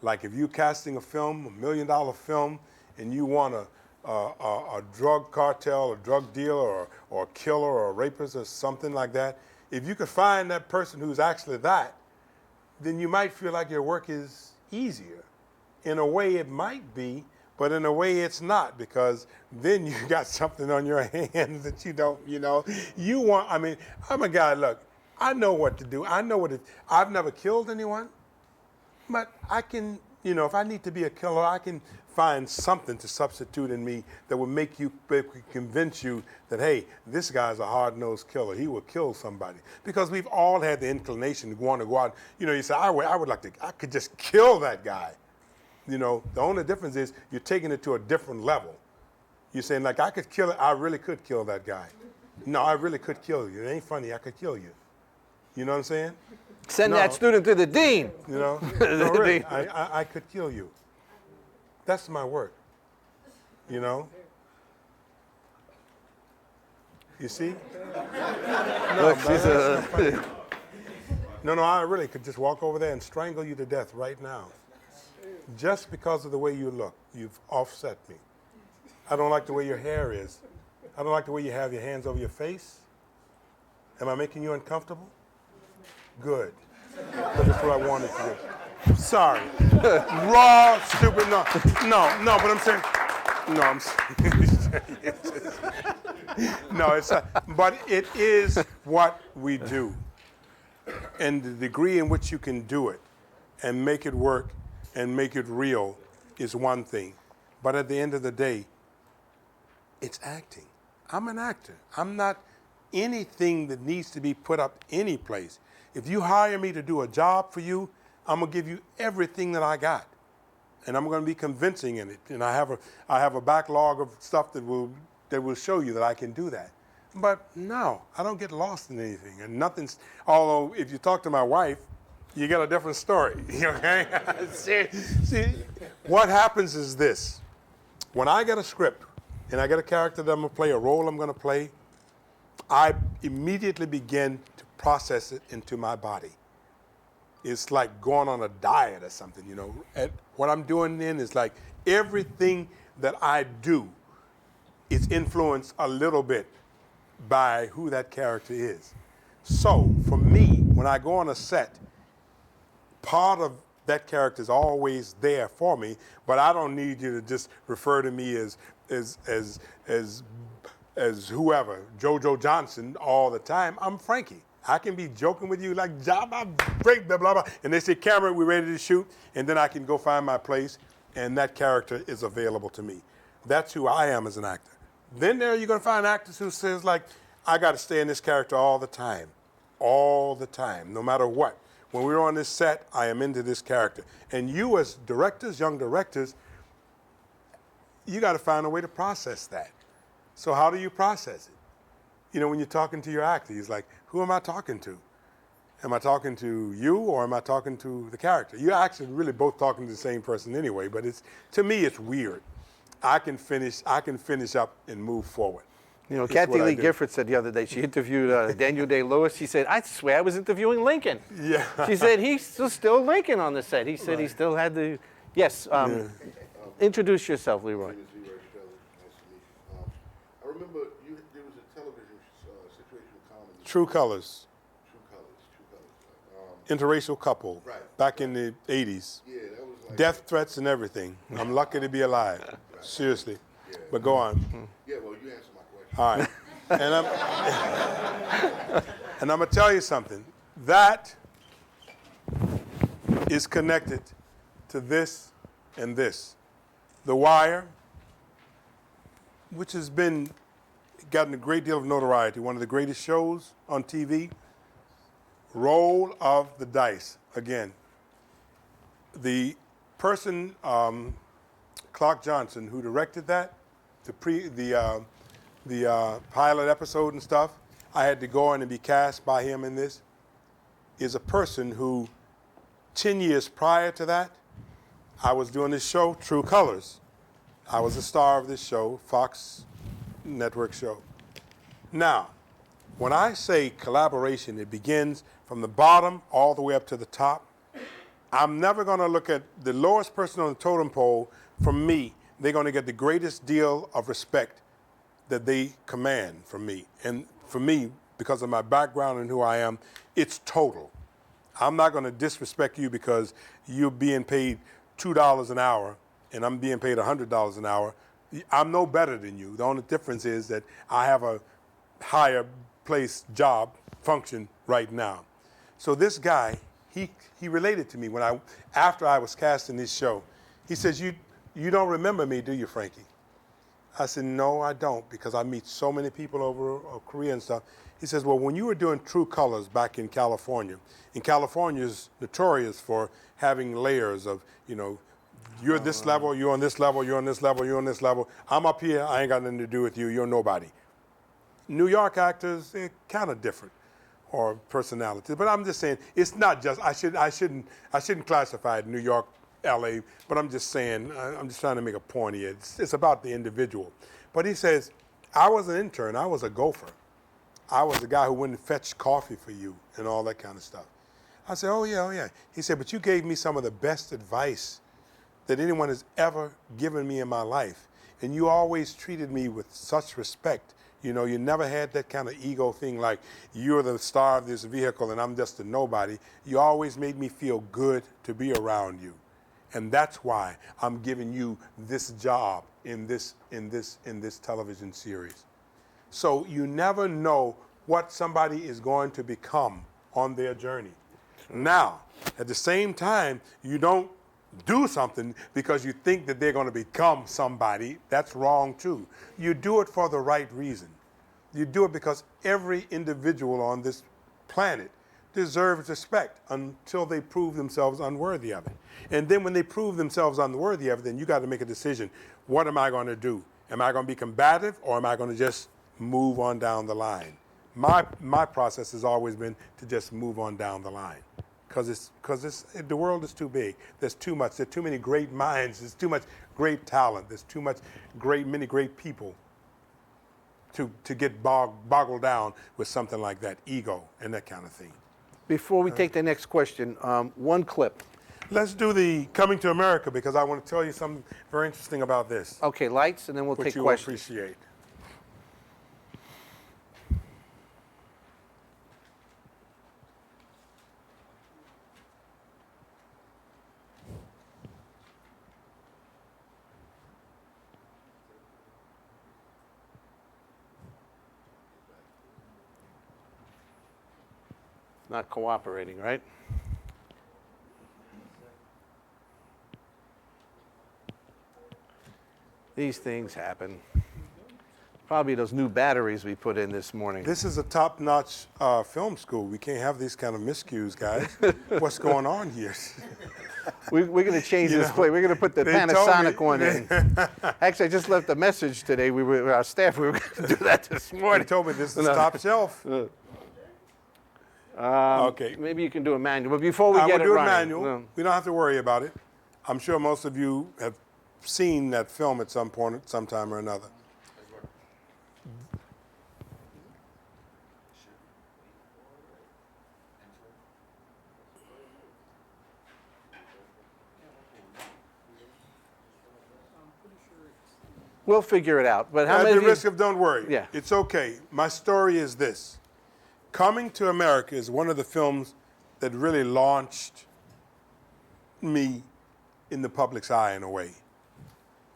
Like if you're casting a film, $1 million film, and you want a drug cartel, a drug dealer, or a killer, or a rapist, or something like that, if you could find that person who's actually that, then you might feel like your work is easier. In a way it might be, but in a way it's not, because then you got something on your hands that you don't, I'm a guy, look, I know what to do. I've never killed anyone, but I can, if I need to be a killer, I can find something to substitute in me that will make you, convince you that, hey, this guy's a hard-nosed killer. He will kill somebody. Because we've all had the inclination to want to go out. You say, I could just kill that guy. The only difference is you're taking it to a different level. You're saying, like, I really could kill that guy. No, I really could kill you. It ain't funny, I could kill you. You know what I'm saying? Send that student to the dean. No, really, I could kill you. That's my work. You see? No, I really could just walk over there and strangle you to death right now. Just because of the way you look. You've offset me. I don't like the way your hair is. I don't like the way you have your hands over your face. Am I making you uncomfortable? Good. Because that's what I wanted to do. Sorry. Raw, stupid, no, but I'm saying, no, I'm no, it's not, but it is what we do. And the degree in which you can do it and make it work and make it real is one thing. But at the end of the day, it's acting. I'm an actor. I'm not anything that needs to be put up any place. If you hire me to do a job for you, I'm gonna give you everything that I got, and I'm gonna be convincing in it. And I have a backlog of stuff that will show you that I can do that. But no, I don't get lost in anything, and nothing's. Although if you talk to my wife, you get a different story. Okay? see, what happens is this: when I get a script and I get a character that I'm gonna play, a role I'm gonna play, I immediately begin to process it into my body. It's like going on a diet or something, you know. And what I'm doing then is like everything that I do is influenced a little bit by who that character is. So for me, when I go on a set, part of that character is always there for me, but I don't need you to just refer to me as whoever, JoJo Johnson all the time. I'm Frankie. I can be joking with you like, Jabba, break, blah, blah, blah. And they say, camera, we're ready to shoot. And then I can go find my place, and that character is available to me. That's who I am as an actor. Then there you're going to find actors who says, like, I got to stay in this character all the time, no matter what. When we're on this set, I am into this character. And you as directors, young directors, you got to find a way to process that. So how do you process it? You know, when you're talking to your actor, he's like, who am I talking to? Am I talking to you or am I talking to the character? You're actually really both talking to the same person anyway, but to me, it's weird. I can finish up and move forward. You know, Kathy Lee Gifford said the other day, she interviewed Daniel Day-Lewis. She said, I swear I was interviewing Lincoln. Yeah. She said, he's still Lincoln on the set. He said he still had the, yes, introduce yourself, Leroy. I remember there was a television situational comedy. True Colors. Interracial couple. Right. Back in the 80s. Yeah, that was like. Death threats and everything. I'm lucky to be alive. Right. Seriously. Yeah. But go on. Yeah, well, you answered my question. All right. And I'm going to tell you something. That is connected to this and this. The Wire, which has gotten a great deal of notoriety, one of the greatest shows on TV. Roll of the dice. Again, the person, Clark Johnson, who directed that, the pilot episode and stuff, I had to go in and be cast by him in this, is a person who 10 years prior to that, I was doing this show, True Colors. I was the star of this show, Fox Network show. Now, when I say collaboration, it begins from the bottom all the way up to the top. I'm never going to look at the lowest person on the totem pole. From me, they're going to get the greatest deal of respect that they command from me. And for me, because of my background and who I am, it's total. I'm not going to disrespect you because you're being paid $2 an hour and I'm being paid $100 an hour. I'm no better than you. The only difference is that I have a higher place job function right now. So this guy, he related to me after I was cast in this show. He says, you don't remember me, do you, Frankie? I said, no, I don't, because I meet so many people over Korea and stuff. He says, well, when you were doing True Colors back in California, and California is notorious for having layers of, you know, you're this level, you're on this level, you're on this level, you're on this level. I'm up here, I ain't got nothing to do with you, you're nobody. New York actors, they're kind of different, or personalities. But I'm just saying, it's not just, I shouldn't classify it New York, LA, but I'm just saying, I'm just trying to make a point here. It's about the individual. But he says, I was an intern, I was a gopher. I was the guy who went and fetched coffee for you and all that kind of stuff. I said, oh yeah. He said, but you gave me some of the best advice that anyone has ever given me in my life. And you always treated me with such respect. You know, you never had that kind of ego thing like you're the star of this vehicle and I'm just a nobody. You always made me feel good to be around you. And that's why I'm giving you this job in this television series. So you never know what somebody is going to become on their journey. Now, at the same time, you don't do something because you think that they're going to become somebody. That's wrong too. You do it for the right reason. You do it because every individual on this planet deserves respect until they prove themselves unworthy of it. And then when they prove themselves unworthy of it, then you got to make a decision. What am I going to do? Am I going to be combative or am I going to just move on down the line? My process has always been to just move on down the line. Because the world is too big. There's too much. There's too many great minds. There's too much great talent. There's too much many great people to get boggled down with something like that, ego and that kind of thing. Before we take the next question, one clip. Let's do the Coming to America because I want to tell you something very interesting about this. Okay, lights, and then we'll take Which you will questions. appreciate. Not cooperating, right? These things happen. Probably those new batteries we put in this morning. This is a top-notch film school. We can't have these kind of miscues, guys. What's going on here? We're going to change You this know, plate. We're going to put the they told Panasonic me- one in. Actually, I just left a message today. Our staff, we were going to do that this They morning. told me this is No. top shelf. Okay. Maybe you can do a manual. But before we I get will it do a running, manual. no. We don't have to worry about it. I'm sure most of you have seen that film at some point, at some time or another. We'll figure it out. But how At many the of you? risk of, don't worry. Yeah. It's okay. My story is this. Coming to America is one of the films that really launched me in the public's eye in a way.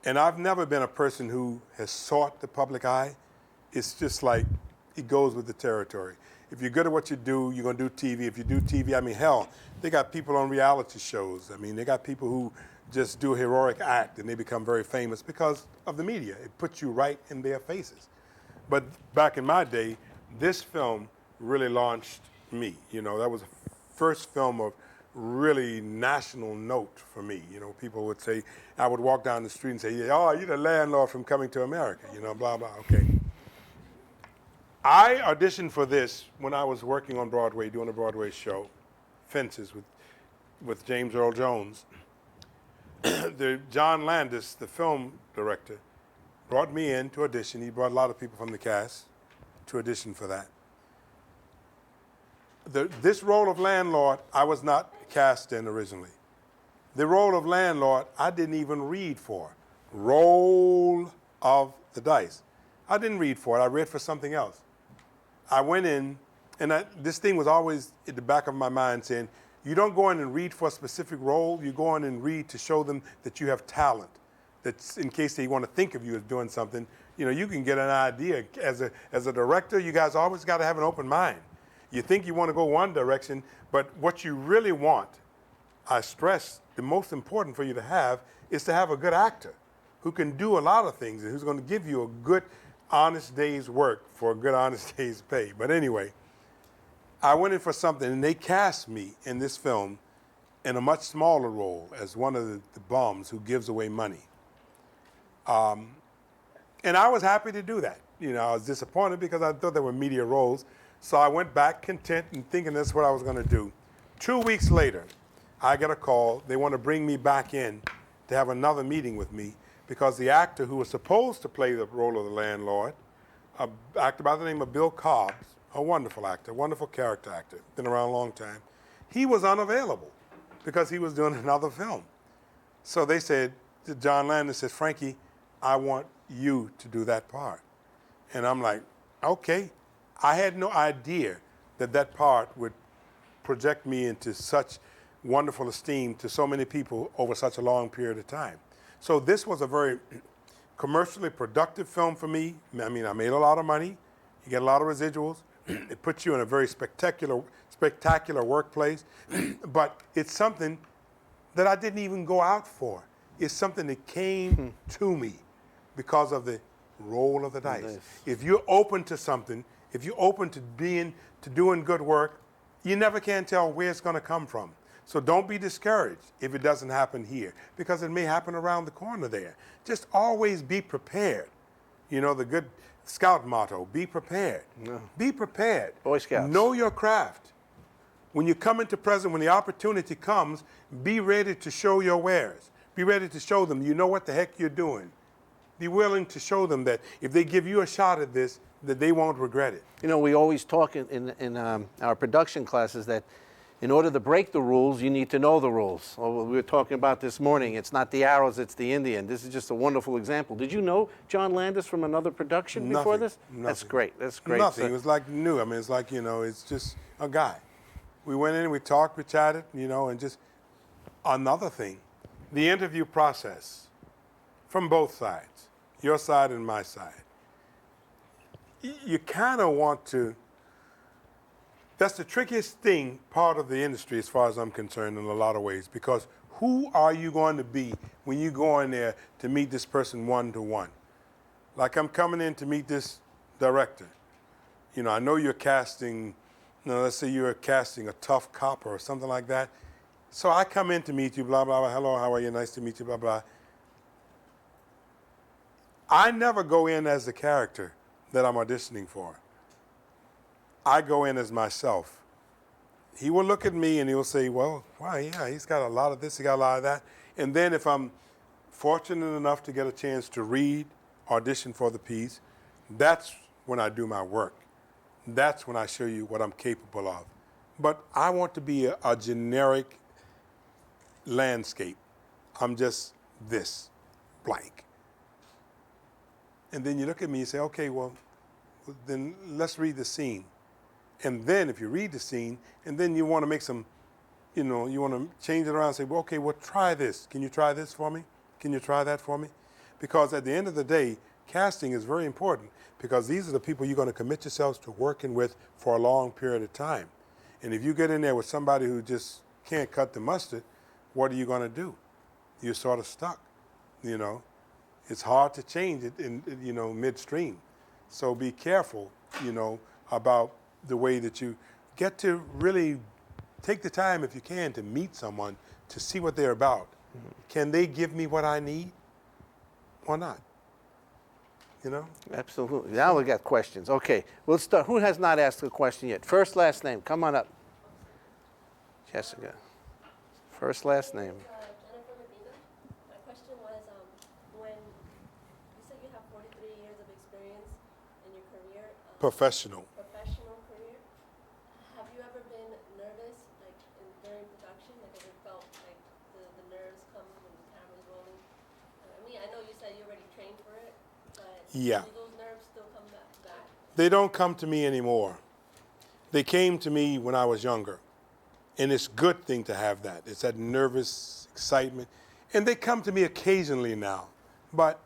And I've never been a person who has sought the public eye. It's just like it goes with the territory. If you're good at what you do, you're going to do TV. If you do TV, I mean, hell, they got people on reality shows. I mean, they got people who just do a heroic act and they become very famous because of the media. It puts you right in their faces. But back in my day, this film really launched me. You know, that was the first film of really national note for me. You know, people would say, I would walk down the street and say, yeah, oh, you're the landlord from Coming to America, you know, blah, blah, okay. I auditioned for this when I was working on Broadway, doing a Broadway show, Fences, with James Earl Jones. John Landis, the film director, brought me in to audition. He brought a lot of people from the cast to audition for that. This role of landlord, I was not cast in originally. The role of landlord, I didn't even read for. Roll of the dice. I didn't read for it. I read for something else. I went in, and this thing was always at the back of my mind saying, you don't go in and read for a specific role. You go in and read to show them that you have talent. That's in case they want to think of you as doing something. You know, you can get an idea. As a director, you guys always got to have an open mind. You think you want to go one direction, but what you really want, I stress, the most important for you to have is to have a good actor who can do a lot of things and who's going to give you a good, honest day's work for a good, honest day's pay. But anyway, I went in for something, and they cast me in this film in a much smaller role as one of the bums who gives away money. And I was happy to do that. You know, I was disappointed because I thought there were media roles. So I went back content and thinking that's what I was going to do. 2 weeks later, I get a call. They want to bring me back in to have another meeting with me because the actor who was supposed to play the role of the landlord, an actor by the name of Bill Cobbs, a wonderful actor, wonderful character actor, been around a long time, he was unavailable because he was doing another film. So they said, John Landis says, Frankie, I want you to do that part. And I'm like, okay, I had no idea that that part would project me into such wonderful esteem to so many people over such a long period of time. So this was a very commercially productive film for me. I mean, I made a lot of money. You get a lot of residuals. It puts you in a very spectacular workplace. But it's something that I didn't even go out for. It's something that came to me because of the roll of the dice. If you're open to something, if you're open to doing good work, you never can tell where it's going to come from. So don't be discouraged if it doesn't happen here, because it may happen around the corner there. Just always be prepared. You know, the good Scout motto, be prepared. No. Be prepared. Boy Scouts. Know your craft. When you come into present, when the opportunity comes, be ready to show your wares. Be ready to show them you know what the heck you're doing. Be willing to show them that if they give you a shot at this, that they won't regret it. You know, we always talk in our production classes that in order to break the rules, you need to know the rules. Well, we were talking about this morning, it's not the arrows, it's the Indian. This is just a wonderful example. Did you know John Landis from another production before this? Nothing. That's great. That's great. Nothing. So, it was like new. I mean, it's like, you know, it's just a guy. We went in, we talked, we chatted, you know, and just another thing, the interview process from both sides, your side and my side. You kind of want to, that's the trickiest thing, part of the industry as far as I'm concerned in a lot of ways, because who are you going to be when you go in there to meet this person one-to-one? Like I'm coming in to meet this director. You know, I know you're casting, you know, let's say you're casting a tough cop or something like that. So I come in to meet you, blah, blah, blah, hello, how are you, nice to meet you, blah, blah. I never go in as the character that I'm auditioning for. I go in as myself. He will look at me and he'll say, well, wow, yeah, he's got a lot of this, he got a lot of that. And then if I'm fortunate enough to get a chance to read, audition for the piece, that's when I do my work. That's when I show you what I'm capable of. But I want to be a generic landscape. I'm just this, blank. And then you look at me and say, okay, well, then let's read the scene. And then if you read the scene, and then you want to make some, you know, you want to change it around and say, well, okay, well, try this. Can you try this for me? Can you try that for me? Because at the end of the day, casting is very important, because these are the people you're going to commit yourselves to working with for a long period of time. And if you get in there with somebody who just can't cut the mustard, what are you going to do? You're sort of stuck, you know. It's hard to change it in, you know, midstream. So be careful, you know, about the way that you get to really take the time, if you can, to meet someone, to see what they're about. Mm-hmm. Can they give me what I need or not? You know? absolutely. Now we got questions. Okay, we'll start. Who has not asked a question yet? First, last name. Come on up. Jessica. First, last name. My question was, when you said you have 43 years of experience in your career, Professional career, have you ever been nervous, like during production? Like, ever felt like the nerves come when the camera's rolling? I mean, I know you said you already trained for it, but Yeah. do those nerves still come back? They don't come to me anymore. They came to me when I was younger. And it's a good thing to have that. It's that nervous excitement. And they come to me occasionally now. But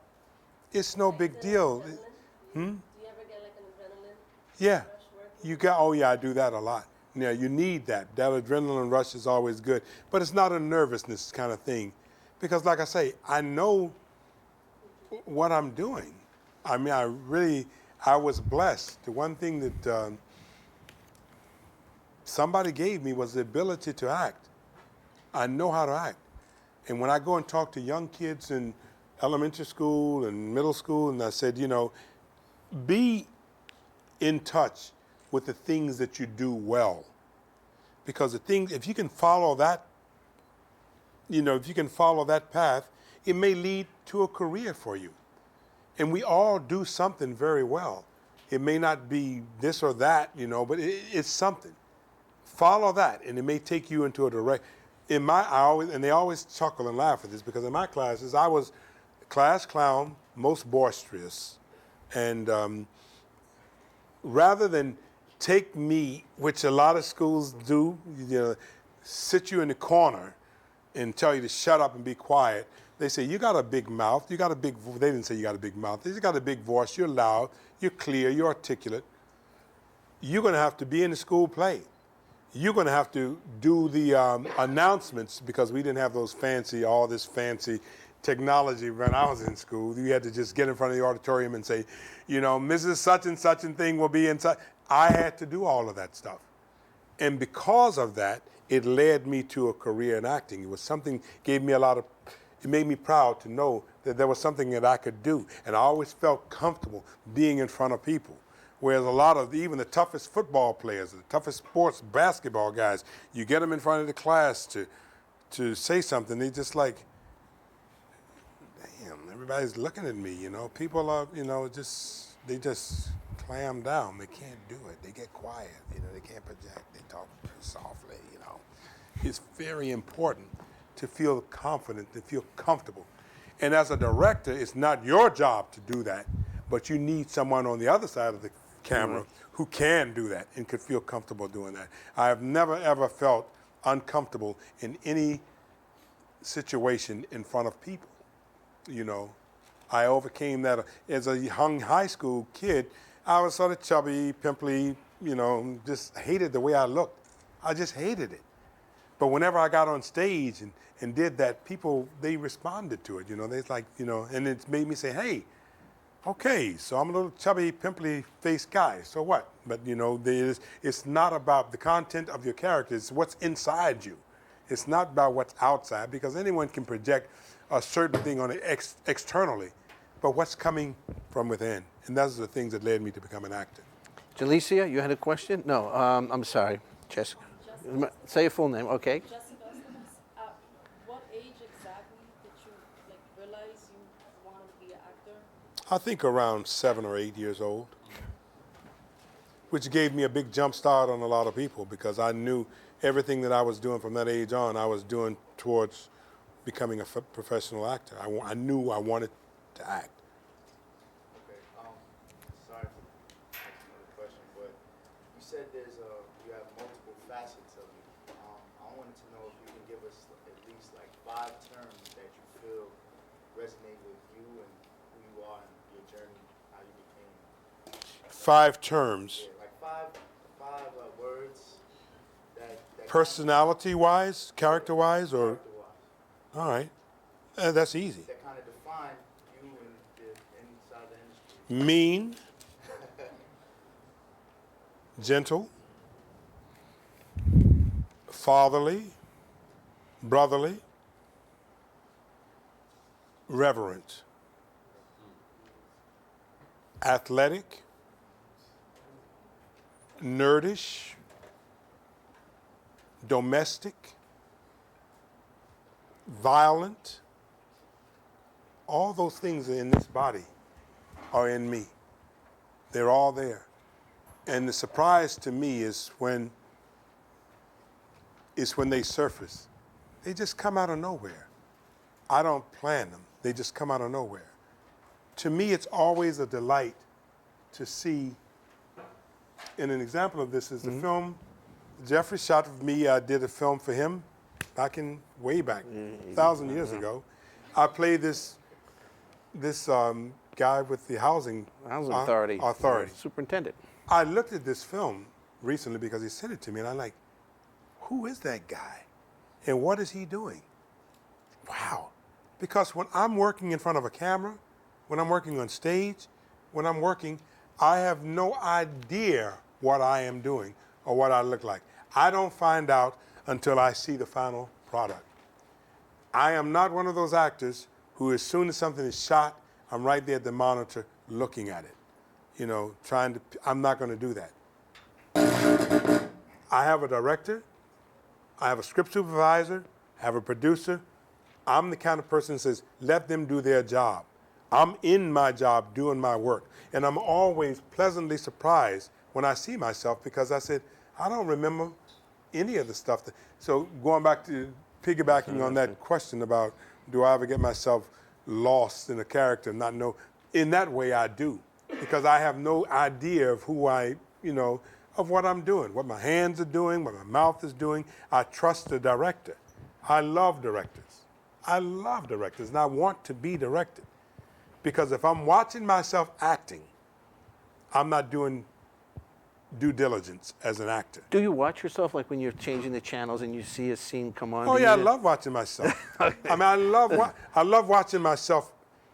it's no big deal. Do you ever get like an adrenaline Yeah. rush working? You got, oh yeah, I do that a lot. Yeah, you need that. That adrenaline rush is always good. But it's not a nervousness kind of thing. Because like I say, I know what I'm doing. I mean, I was blessed. The one thing that somebody gave me was the ability to act. I know how to act. And when I go and talk to young kids in elementary school and middle school, and I said, you know, be in touch with the things that you do well. Because the things, if you can follow that, you know, if you can follow that path, it may lead to a career for you. And we all do something very well. It may not be this or that, you know, but it's something. Follow that, and it may take you into a direct. And they always chuckle and laugh at this, because in my classes, I was class clown, most boisterous, and rather than take me, which a lot of schools do, sit you in the corner and tell you to shut up and be quiet. They say, you got a big mouth, they didn't say you got a big mouth, you got a big voice, you're loud, you're clear, you're articulate. You're gonna have to be in the school play. You're gonna have to do the announcements, because we didn't have all this fancy technology when I was in school. You had to just get in front of the auditorium and say, Mrs. Such and such and thing will be inside. I had to do all of that stuff. And because of that, it led me to a career in acting. It was something, it made me proud to know that there was something that I could do. And I always felt comfortable being in front of people. Whereas a lot of, even the toughest football players, the toughest sports basketball guys, you get them in front of the class to say something, they just like, damn, everybody's looking at me, People are, they just clam down. They can't do it. They get quiet, they can't project. They talk softly, It's very important to feel confident, to feel comfortable. And as a director, it's not your job to do that, but you need someone on the other side of the camera who can do that and could feel comfortable doing that. I have never, ever felt uncomfortable in any situation in front of people. I overcame that. As a young high school kid, I was sort of chubby, pimply, just hated the way I looked. I just hated it. But whenever I got on stage and did that, people, they responded to it, They like, and it made me say, hey, okay, so I'm a little chubby, pimply faced guy, so what? But it's not about the content of your character, it's what's inside you. It's not about what's outside, because anyone can project a certain thing on it externally, but what's coming from within. And those are the things that led me to become an actor. Jalicia, you had a question? No, I'm sorry, Jessica. Say your full name, okay. Jessica, at what age exactly did you realize you wanted to be an actor? I think around 7 or 8 years old, which gave me a big jump start on a lot of people, because I knew everything that I was doing from that age on, I was doing towards becoming a professional actor. I knew I wanted to act. Okay, sorry for asking another question, but you said you have multiple facets of you. I wanted to know if you can give us at least 5 terms that you feel resonate with you and who you are and your journey, how you became. 5 terms. Yeah, five words that Personality-wise, character-wise, or? Character-wise. All right. That's easy. That kind of define you inside the industry. Mean, gentle, fatherly, brotherly, reverent, athletic, nerdish, domestic, violent. All those things in this body are in me. They're all there. And the surprise to me is when they surface. They just come out of nowhere. I don't plan them. They just come out of nowhere. To me, it's always a delight to see, and an example of this is the film Jeffrey shot with me. I did a film for him way back, 1,000 years ago. I played this guy with the housing authority. Superintendent. I looked at this film recently because he sent it to me, and I'm like, who is that guy? And what is he doing? Wow. Because when I'm working in front of a camera, when I'm working on stage, I have no idea what I am doing or what I look like. I don't find out until I see the final product. I am not one of those actors who, as soon as something is shot, I'm right there at the monitor looking at it. I'm not going to do that. I have a director, I have a script supervisor, I have a producer. I'm the kind of person that says, let them do their job. I'm in my job doing my work. And I'm always pleasantly surprised when I see myself, because I said, I don't remember any of the stuff. So going back to piggybacking on that question about, do I ever get myself lost in a character and not know? In that way, I do. because I have no idea of who of what I'm doing, what my hands are doing, what my mouth is doing. I trust the director. I love directors. I love directors, and I want to be directed. Because if I'm watching myself acting, I'm not doing due diligence as an actor. Do you watch yourself, like when you're changing the channels and you see a scene come on? Oh yeah, I love watching myself. I mean, I love watching myself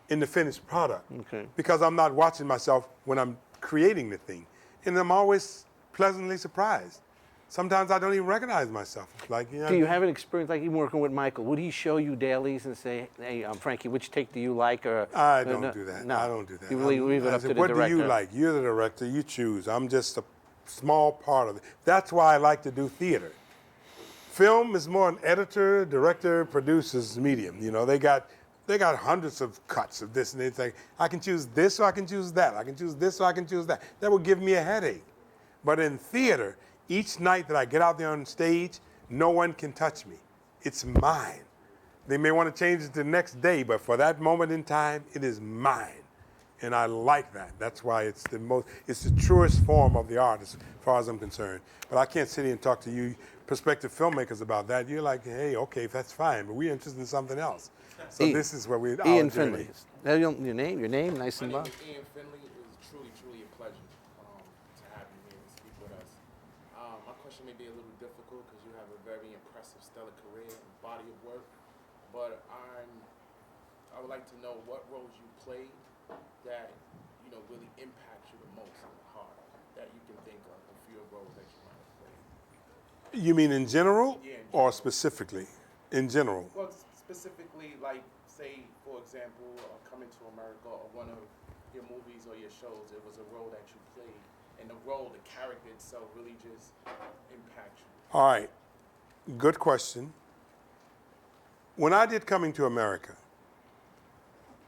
in the finished product. Okay. Because I'm not watching myself when I'm creating the thing, and I'm always pleasantly surprised. Sometimes I don't even recognize myself. Like, you know, do you have an experience like even working with Michael? Would he show you dailies and say, "Hey, Frankie, which take do you like?" Or I don't do that. No, I don't do that. You really leave it up to the director. What do you like? You're the director. You choose. I'm just a small part of it. That's why I like to do theater. Film is more an editor, director, producer's medium. You know, they got hundreds of cuts of this and they think, I can choose this or I can choose that. I can choose this or I can choose that. That would give me a headache. But in theater, each night that I get out there on stage, no one can touch me. It's mine. They may want to change it the next day, but for that moment in time, it is mine. And I like that. That's why it's the truest form of the art as far as I'm concerned. But I can't sit here and talk to you prospective filmmakers about that. You're like, hey, okay, that's fine, but we're interested in something else. So this is where we're Ian Finley. Your name, nice and long. Ian Finley. It was truly a pleasure to have you here and speak with us. My question may be a little difficult because you have a very impressive, stellar career and body of work. But I would like to know what roles you played that really impact you the most in the heart that you can think of, a few roles that you might have played. You mean in general, Yeah, in or specifically? In general. Well, specifically, like, say, for example, Coming to America or one of your movies or your shows, it was a role that you played, and the role, the character itself really just impacts you. All right, good question. When I did Coming to America,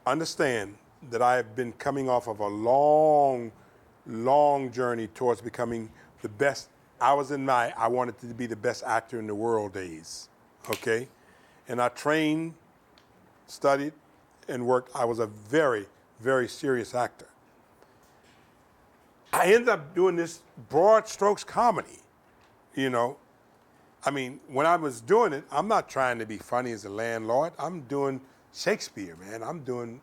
understand that I have been coming off of a long, long journey towards becoming the best. I wanted to be the best actor in the world days, okay? And I trained, studied, and worked. I was a very, very serious actor. I ended up doing this broad strokes comedy, I mean, when I was doing it, I'm not trying to be funny as a landlord. I'm doing Shakespeare, man. I'm doing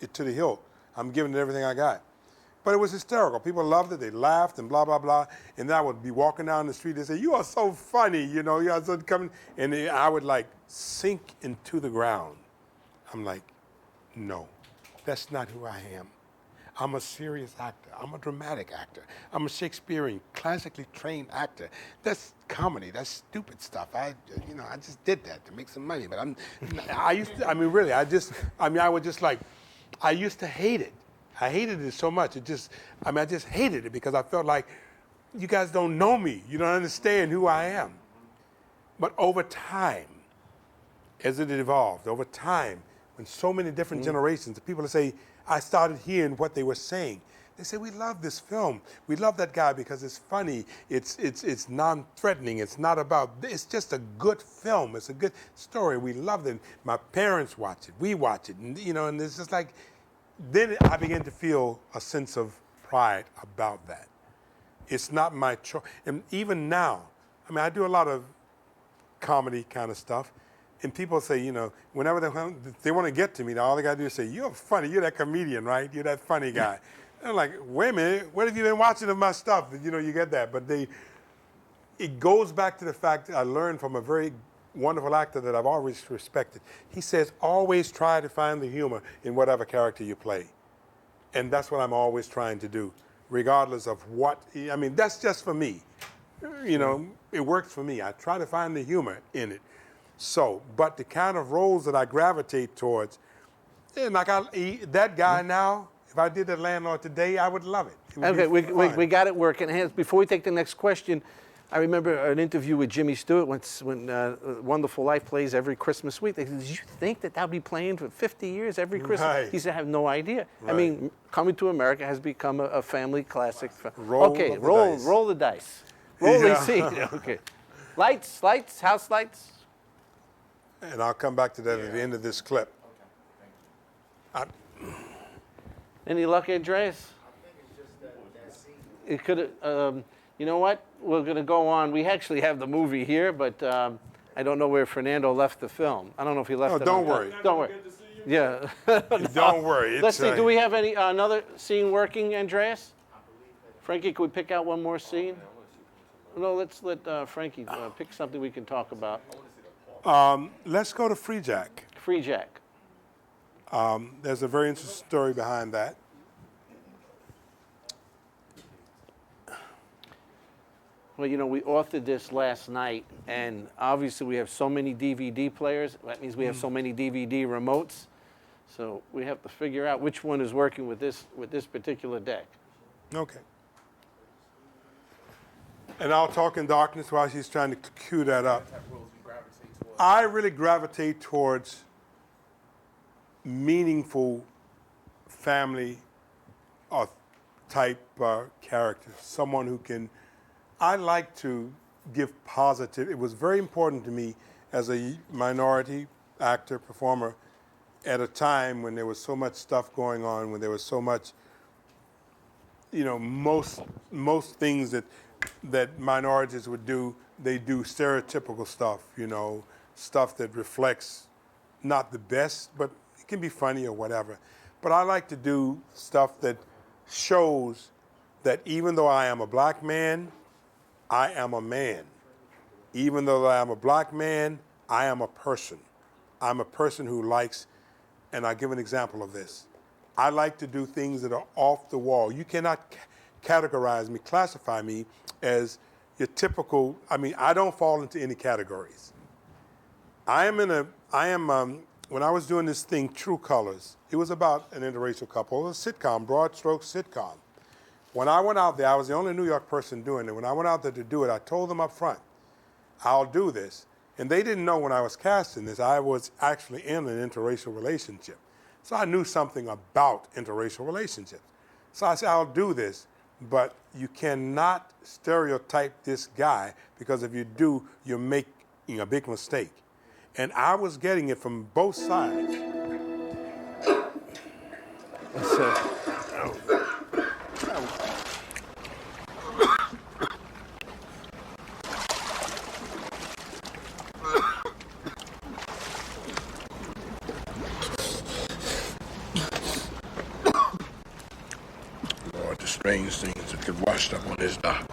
it to the hilt. I'm giving it everything I got. But it was hysterical. People loved it. They laughed and blah, blah, blah. And then I would be walking down the street and say, you are so funny, you are so coming. And then I would like sink into the ground. I'm like, no, that's not who I am. I'm a serious actor. I'm a dramatic actor. I'm a Shakespearean, classically trained actor. That's comedy. That's stupid stuff. I just did that to make some money. But I used to hate it. I hated it so much. I just hated it because I felt like you guys don't know me. You don't understand who I am. But over time, as it evolved, over time, when so many different generations, the people say, I started hearing what they were saying. They say, we love this film. We love that guy because it's funny. It's non-threatening. It's just a good film. It's a good story. We love it. My parents watch it. We watch it. And, and it's just like, then I began to feel a sense of pride about that. It's not my choice. And even now, I do a lot of comedy kind of stuff. And people say, whenever they want to get to me, all they got to do is say, you're funny, you're that comedian, right? You're that funny guy. And I'm like, wait a minute, what have you been watching of my stuff? You get that. But it goes back to the fact that I learned from a very wonderful actor that I've always respected. He says, always try to find the humor in whatever character you play. And that's what I'm always trying to do, regardless of that's just for me. It works for me. I try to find the humor in it. So, but the kind of roles that I gravitate towards, that guy now, if I did that landlord today, I would love it. Okay, we got it working. Before we take the next question, I remember an interview with Jimmy Stewart when Wonderful Life plays every Christmas week. They said, did you think that would be playing for 50 years every Christmas? Right. He said, I have no idea. Right. Coming to America has become a family classic. Roll the dice. Roll the scene. Okay. Lights, house lights. And I'll come back to that at the end of this clip. Any luck, Andreas? I think it could have, you know what? We're going to go on. We actually have the movie here, but I don't know where Fernando left the film. I don't know if he left it. don't worry. Don't worry. Yeah. Don't worry. Let's see. Do we have any another scene working, Andreas? Frankie, could we pick out one more scene? No, let's let Frankie pick something we can talk about. Let's go to Free Jack. Free Jack. There's a very interesting story behind that. Well, you know, we authored this last night, and obviously we have so many DVD players. That means we have so many DVD remotes. So we have to figure out which one is working with this particular deck. Okay. And I'll talk in darkness while she's trying to cue that up. I really gravitate towards meaningful family type characters. Someone who can, I like to give positive. It was very important to me as a minority actor, performer, at a time when there was so much stuff going on, when there was so much, you know, most things that minorities would do, they do stereotypical stuff, you know, stuff that reflects not the best, but it can be funny or whatever. But I like to do stuff that shows that even though I am a black man, I am a man. Even though I am a black man, I am a person. I'm a person who likes, and I'll give an example of this. I like to do things that are off the wall. You cannot categorize me, classify me as your typical, I mean, I don't fall into any categories. When I was doing this thing, True Colors, it was about an interracial couple. It was a sitcom, broad stroke sitcom. When I went out there, I was the only New York person doing it. When I went out there to do it, I told them up front, I'll do this. And they didn't know when I was casting this, I was actually in an interracial relationship. So I knew something about interracial relationships. So I said, I'll do this, but you cannot stereotype this guy, because if you do, you're making a big mistake. And I was getting it from both sides. Lord, the strange things that get washed up on this dock.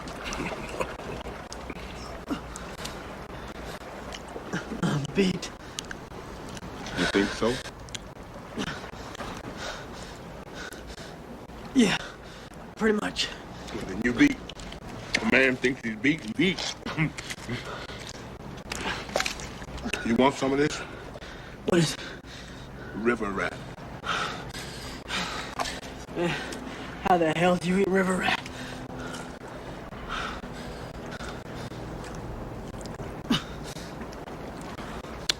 I'm beat. You think so? Yeah, pretty much. Well, then you beat. A man thinks he's beat and beats. You want some of this? What is it? River rat. How the hell do you eat river rat?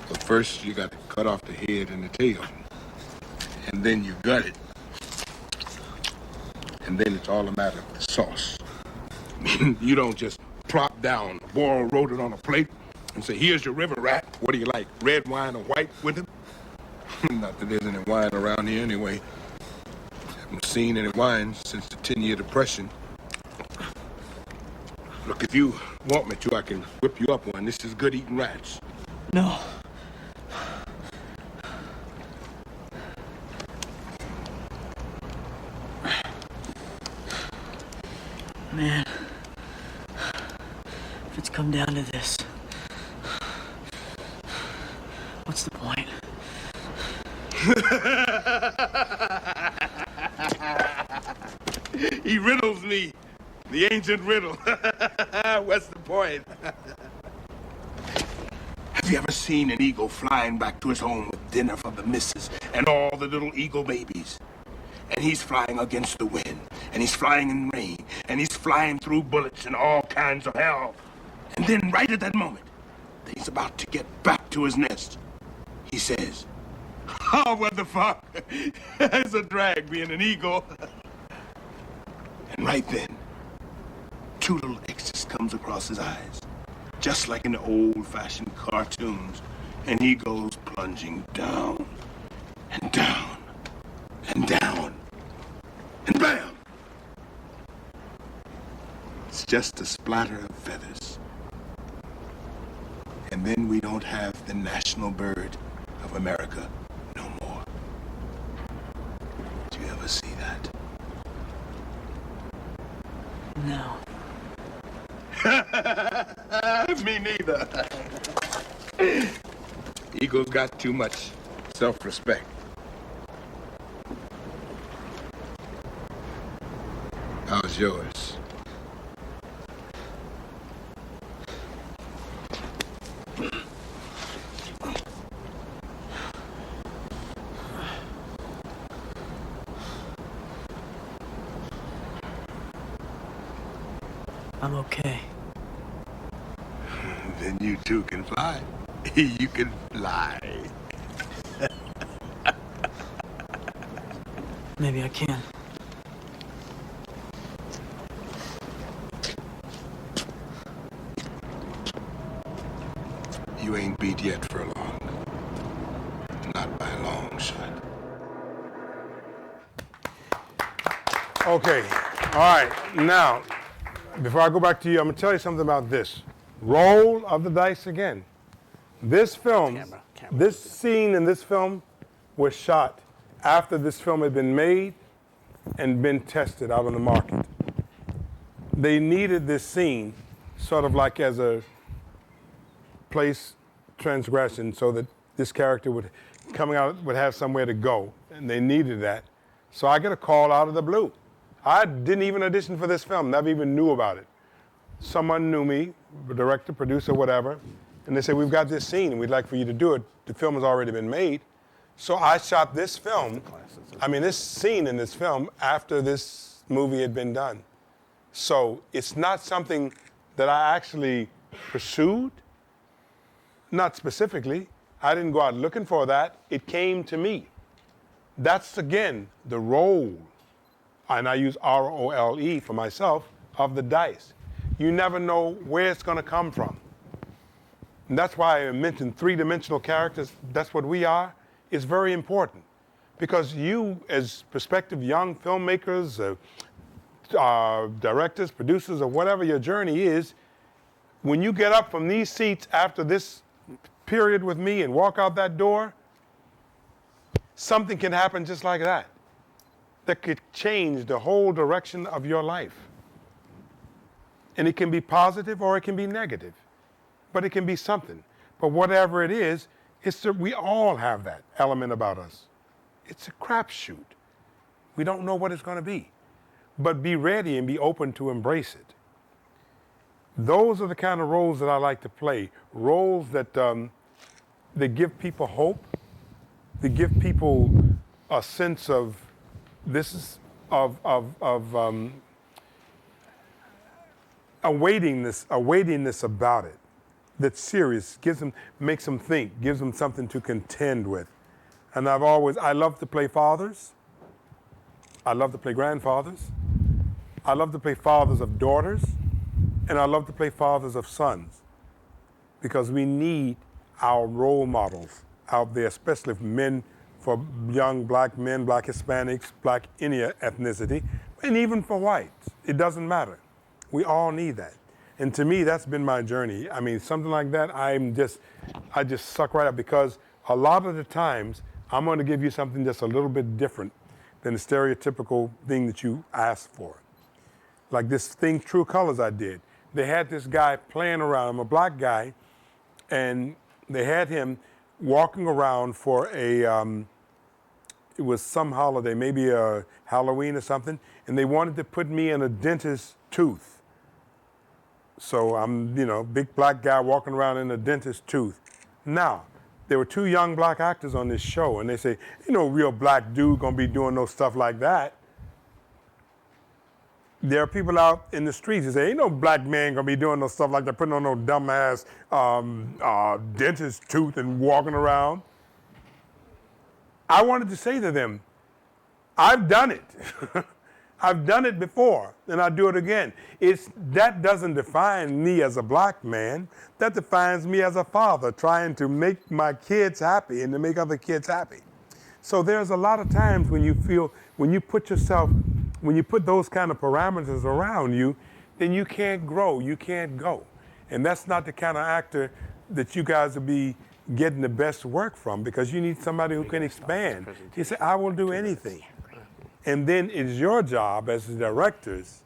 But first, you got to cut off the head and the tail. And then you gut it. And then it's all a matter of the sauce. You don't just plop down a boiled rodent on a plate and say, here's your river rat. What do you like, red wine or white with him? Not that there's any wine around here anyway. Haven't seen any wine since the 10-year depression. Look, if you want me to, I can whip you up one. This is good eating rats. No. Man, if it's come down to this, what's the point? He riddles me. The ancient riddle. What's the point? Have you ever seen an eagle flying back to his home with dinner for the missus and all the little eagle babies? And he's flying against the wind, and he's flying in rain, and he's flying through bullets and all kinds of hell. And then right at that moment, that he's about to get back to his nest, he says, oh, what the fuck? It's a drag being an eagle. And right then, two little X's comes across his eyes, just like in the old-fashioned cartoons, and he goes plunging down, and down, and down, and bam! just a splatter of feathers. And then we don't have the national bird of America no more. Did you ever see that? No. Me neither. Eagles got too much self-respect. How's yours? I'm okay. Then you too can fly. You can fly. Maybe I can. You ain't beat yet for long. Not by a long shot. Okay, all right. Now, before I go back to you, I'm going to tell you something about this. Roll of the dice again. This film, this scene in this film was shot after this film had been made and been tested out on the market. They needed this scene sort of like as a place transgression so that this character would have somewhere to go, and they needed that. So I get a call out of the blue. I didn't even audition for this film, never even knew about it. Someone knew me, director, producer, whatever, and they said, we've got this scene and we'd like for you to do it. The film has already been made. So I shot this film, this scene in this film after this movie had been done. So it's not something that I actually pursued, not specifically. I didn't go out looking for that. It came to me. That's, again, the role, and I use R-O-L-E for myself, of the dice. You never know where it's going to come from. And that's why I mentioned three-dimensional characters. That's what we are. It's very important. Because you, as prospective young filmmakers, directors, producers, or whatever your journey is, when you get up from these seats after this period with me and walk out that door, something can happen just like that could change the whole direction of your life. And it can be positive or it can be negative, but it can be something. But whatever it is, we all have that element about us. It's a crapshoot. We don't know what it's going to be, but be ready and be open to embrace it. Those are the kind of roles that I like to play, roles that give people hope, they give people a sense of awaitingness about it, that's serious, makes them think, gives them something to contend with. And I love to play fathers. I love to play grandfathers. I love to play fathers of daughters. And I love to play fathers of sons. Because we need our role models out there, especially for men, for young black men, black Hispanics, black any ethnicity, and even for whites. It doesn't matter. We all need that. And to me, that's been my journey. Something like that, I just suck right up, because a lot of the times, I'm going to give you something just a little bit different than the stereotypical thing that you asked for. Like this thing, True Colors, I did. They had this guy playing around. I'm a black guy, and they had him walking around for it was some holiday, maybe a Halloween or something, and they wanted to put me in a dentist's tooth. So I'm, big black guy walking around in a dentist's tooth. Now, there were two young black actors on this show, and they say, real black dude gonna be doing no stuff like that. There are people out in the streets who say, ain't no black man gonna be doing no stuff like that, putting on no dumbass dentist tooth and walking around. I wanted to say to them, I've done it. I've done it before, and I'll do it again. That doesn't define me as a black man. That defines me as a father trying to make my kids happy and to make other kids happy. So there's a lot of times when you put those kind of parameters around you, then you can't grow, you can't go. And that's not the kind of actor that you guys will be getting the best work from, because you need somebody who can expand. He said, I will do anything. And then it's your job as the directors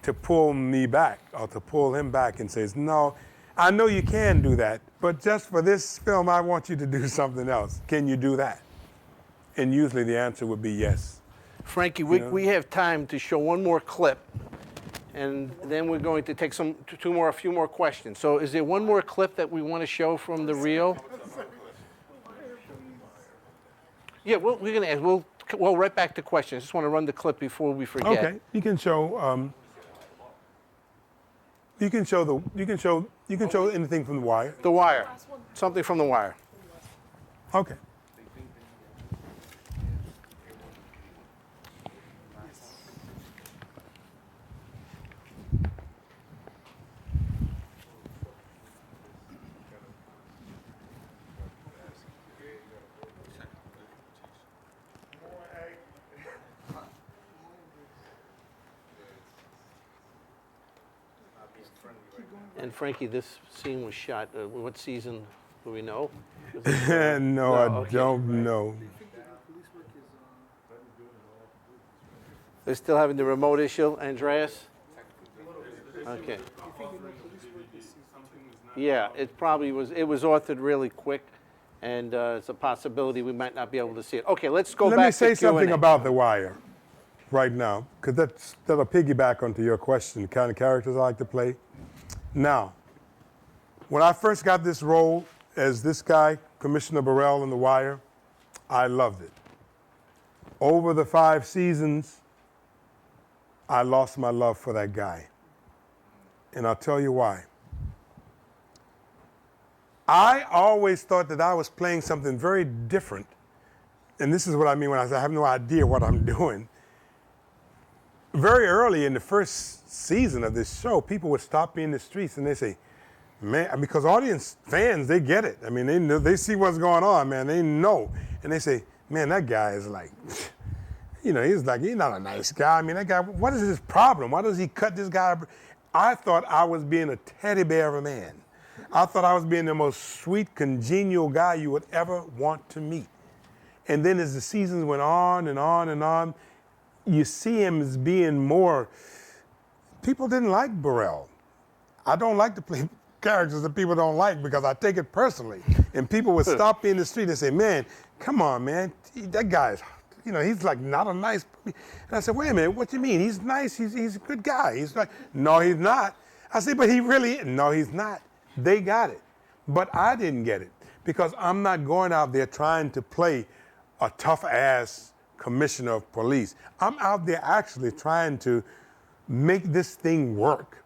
to pull me back or to pull him back and says, no, I know you can do that, but just for this film, I want you to do something else. Can you do that? And usually the answer would be yes. Frankie, we have time to show one more clip, and then we're going to take a few more questions. So is there one more clip that we want to show from the reel? Yeah, we're going to ask. Well, right back to questions. Just want to run the clip before we forget. Okay, you can show. You can show anything from The Wire. The Wire. Something from The Wire. Okay. And Frankie, this scene was shot, what season do we know? No, I don't know. They're still having the remote issue, Andreas? Okay. Yeah, it probably was. It was authored really quick, and it's a possibility we might not be able to see it. Okay, let's go back to Let me say something Q&A. about The Wire right now, because that'll piggyback onto your question, the kind of characters I like to play. Now, when I first got this role as this guy, Commissioner Burrell in The Wire, I loved it. Over the 5 seasons, I lost my love for that guy. And I'll tell you why. I always thought that I was playing something very different. And this is what I mean when I say I have no idea what I'm doing. Very early in the first season of this show, people would stop me in the streets and they say, man, because audience fans, they get it. I mean, they know, they see what's going on, man. They know. And they say, man, that guy is like, he's not a nice guy. I mean, that guy, what is his problem? Why does he cut this guy? I thought I was being a teddy bear of a man. I thought I was being the most sweet, congenial guy you would ever want to meet. And then as the seasons went on and on and on, you see him as being more, people didn't like Burrell. I don't like to play characters that people don't like because I take it personally. And people would stop me in the street and say, man, come on, man, that guy's, he's like not a nice, and I said, wait a minute, what do you mean? He's nice, he's a good guy. He's like, no, he's not. I said, but he really, no, he's not. They got it, but I didn't get it because I'm not going out there trying to play a tough ass commissioner of police. I'm out there actually trying to make this thing work,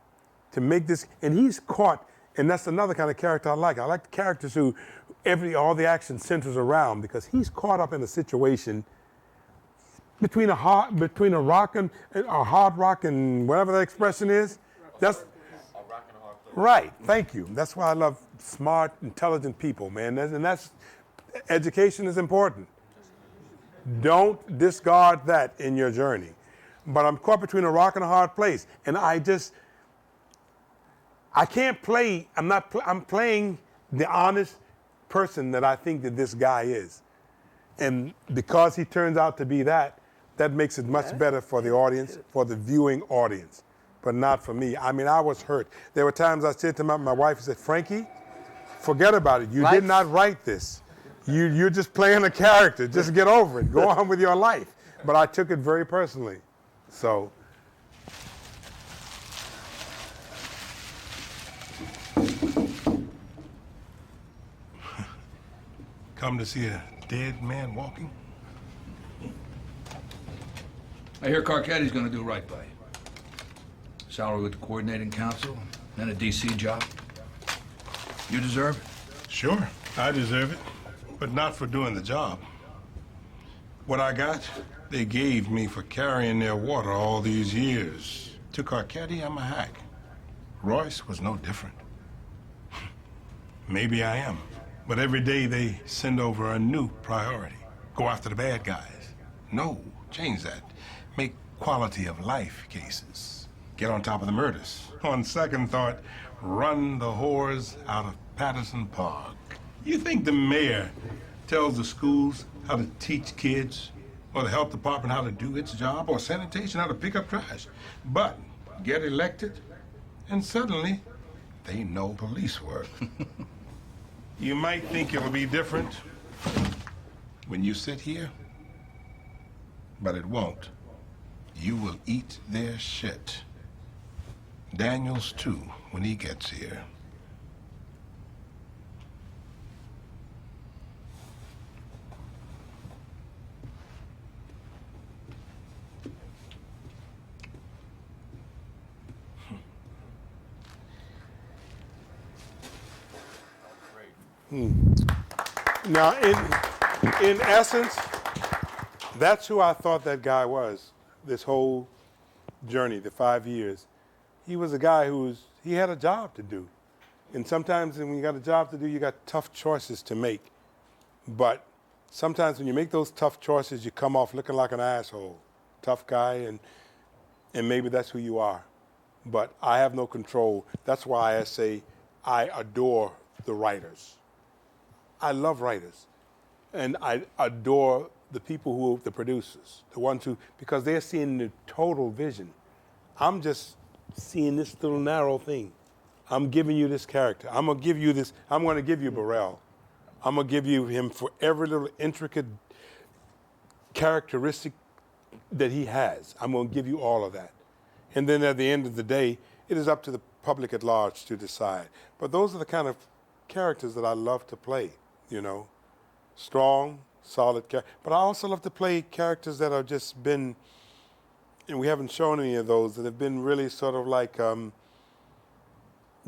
to make this, and he's caught, and that's another kind of character I like. I like the characters who all the action centers around, because he's caught up in a situation between a hard rock and whatever the expression is. That's right. Thank you. That's why I love smart, intelligent people, man. And that's education is important. Don't discard that in your journey. But I'm caught between a rock and a hard place, and I can't play. I'm playing the honest person that I think that this guy is, and because he turns out to be that makes it much better for the audience, for the viewing audience, but not for me. I mean, I was hurt. There were times I said to my wife, I said, Frankie, forget about it. You did not write this. You're just playing a character. Just get over it. Go on with your life. But I took it very personally. So. Come to see a dead man walking? I hear Carcetti's gonna do right by you. Salary with the coordinating council, then a DC job. You deserve it. Sure, I deserve it, but not for doing the job. What I got, they gave me for carrying their water all these years. To Carcetti, I'm a hack. Royce was no different. Maybe I am, but every day they send over a new priority. Go after the bad guys. No, change that. Make quality of life cases. get on top of the murders. On second thought, run the whores out of Patterson Park. You think the mayor tells the schools how to teach kids, or the health department how to do its job, or sanitation how to pick up trash? But get elected, and suddenly they know police work. You might think it'll be different when you sit here, but it won't. You will eat their shit. Daniels, too, when he gets here. Now, in essence, that's who I thought that guy was, this whole journey, the 5 years. He was a guy he had a job to do. And sometimes when you got a job to do, you got tough choices to make. But sometimes when you make those tough choices, you come off looking like an asshole. Tough guy, and maybe that's who you are. But I have no control. That's why I say I adore the writers. I love writers. And I adore the people the producers, the ones because they're seeing the total vision. I'm just seeing this little narrow thing. I'm giving you this character. I'm going to give you this. I'm going to give you Burrell. I'm going to give you him for every little intricate characteristic that he has. I'm going to give you all of that. And then at the end of the day, it is up to the public at large to decide. But those are the kind of characters that I love to play, you know. Strong, solid characters. But I also love to play characters that have just been, and we haven't shown any of those, that have been really sort of like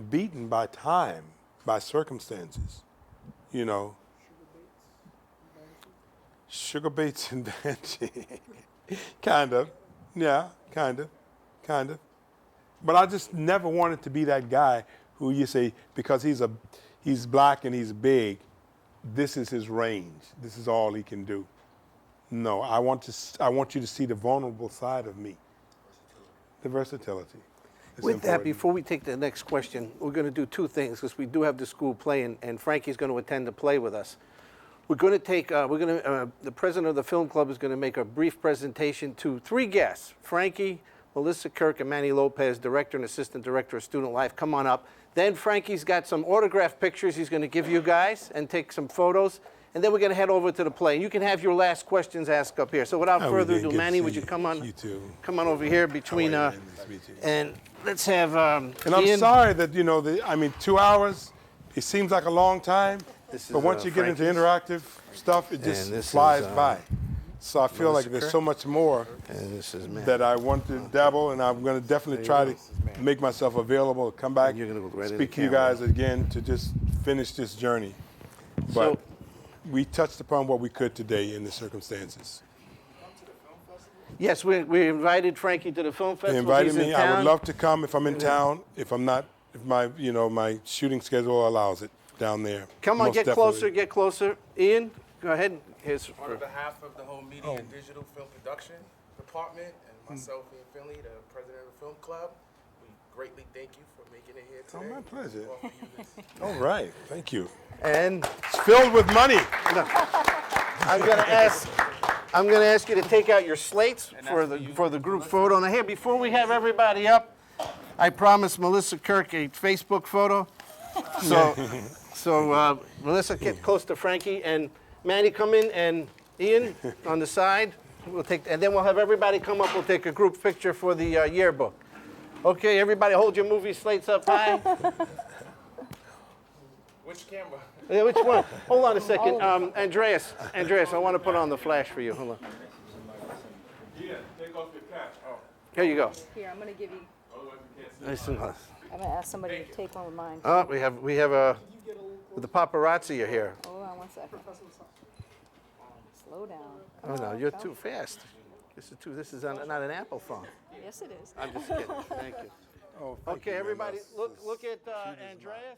beaten by time, by circumstances, you know. Sugar Bates and Banshee. Kind of. Yeah, kind of. But I just never wanted to be that guy who you say, because he's black and he's big, this is his range. This is all he can do. No, I want you to see the vulnerable side of me. The versatility. It's With that, important. before we take the next question, we're going to do two things because we do have the school play, and Frankie's going to attend the play with us. We're going to take, the president of the film club is going to make a brief presentation to three guests: Frankie, Melissa Kirk, and Manny Lopez, director and assistant director of Student Life. Come on up. Then Frankie's got some autographed pictures he's going to give you guys and take some photos. And then we're going to head over to the play. You can have your last questions asked up here. So without further ado, Manny, would you come on? You too. Come on over here between, and let's have And I'm Ian. sorry that, 2 hours, it seems like a long time, but once you get into interactive stuff, it just flies by. So I feel like there's so much more that I want to dabble, and I'm going to definitely try to make myself available, come back, speak to you guys again to just finish this journey. But we touched upon what we could today in the circumstances. Yes, we invited Frankie to the film festival. They invited He's in me. I would town. love to come if I'm in town. If I'm not, if my shooting schedule allows it down there. Come on, Most get definitely. closer, get closer. Ian, go ahead. On behalf of the whole media and digital film production department and myself and Finley, the president of the film club, we greatly thank you for making it here today. My pleasure. All right, thank you. And it's filled with money. I'm going to ask you to take out your slates for the group photo. Now here, before we have everybody up, I promised Melissa Kirk a Facebook photo. So Melissa, get close to Frankie, and Manny, come in, and Ian on the side. And then we'll have everybody come up. We'll take a group picture for the yearbook. Okay, everybody, hold your movie slates up high. Which camera? Yeah, which one? Hold on a second. Andreas, I want to put on the flash for you. Hold on. Yeah, take off your cap. Oh. Here you go. Here, I'm going to give you. Listen. I'm going to ask somebody to take one of mine. Oh, we have the paparazzi are here. Hold on one second. Slow down. Oh no, you're too fast. This is not an Apple phone. Yes, it is. I'm just kidding. Thank you. Okay, everybody, look at Andreas.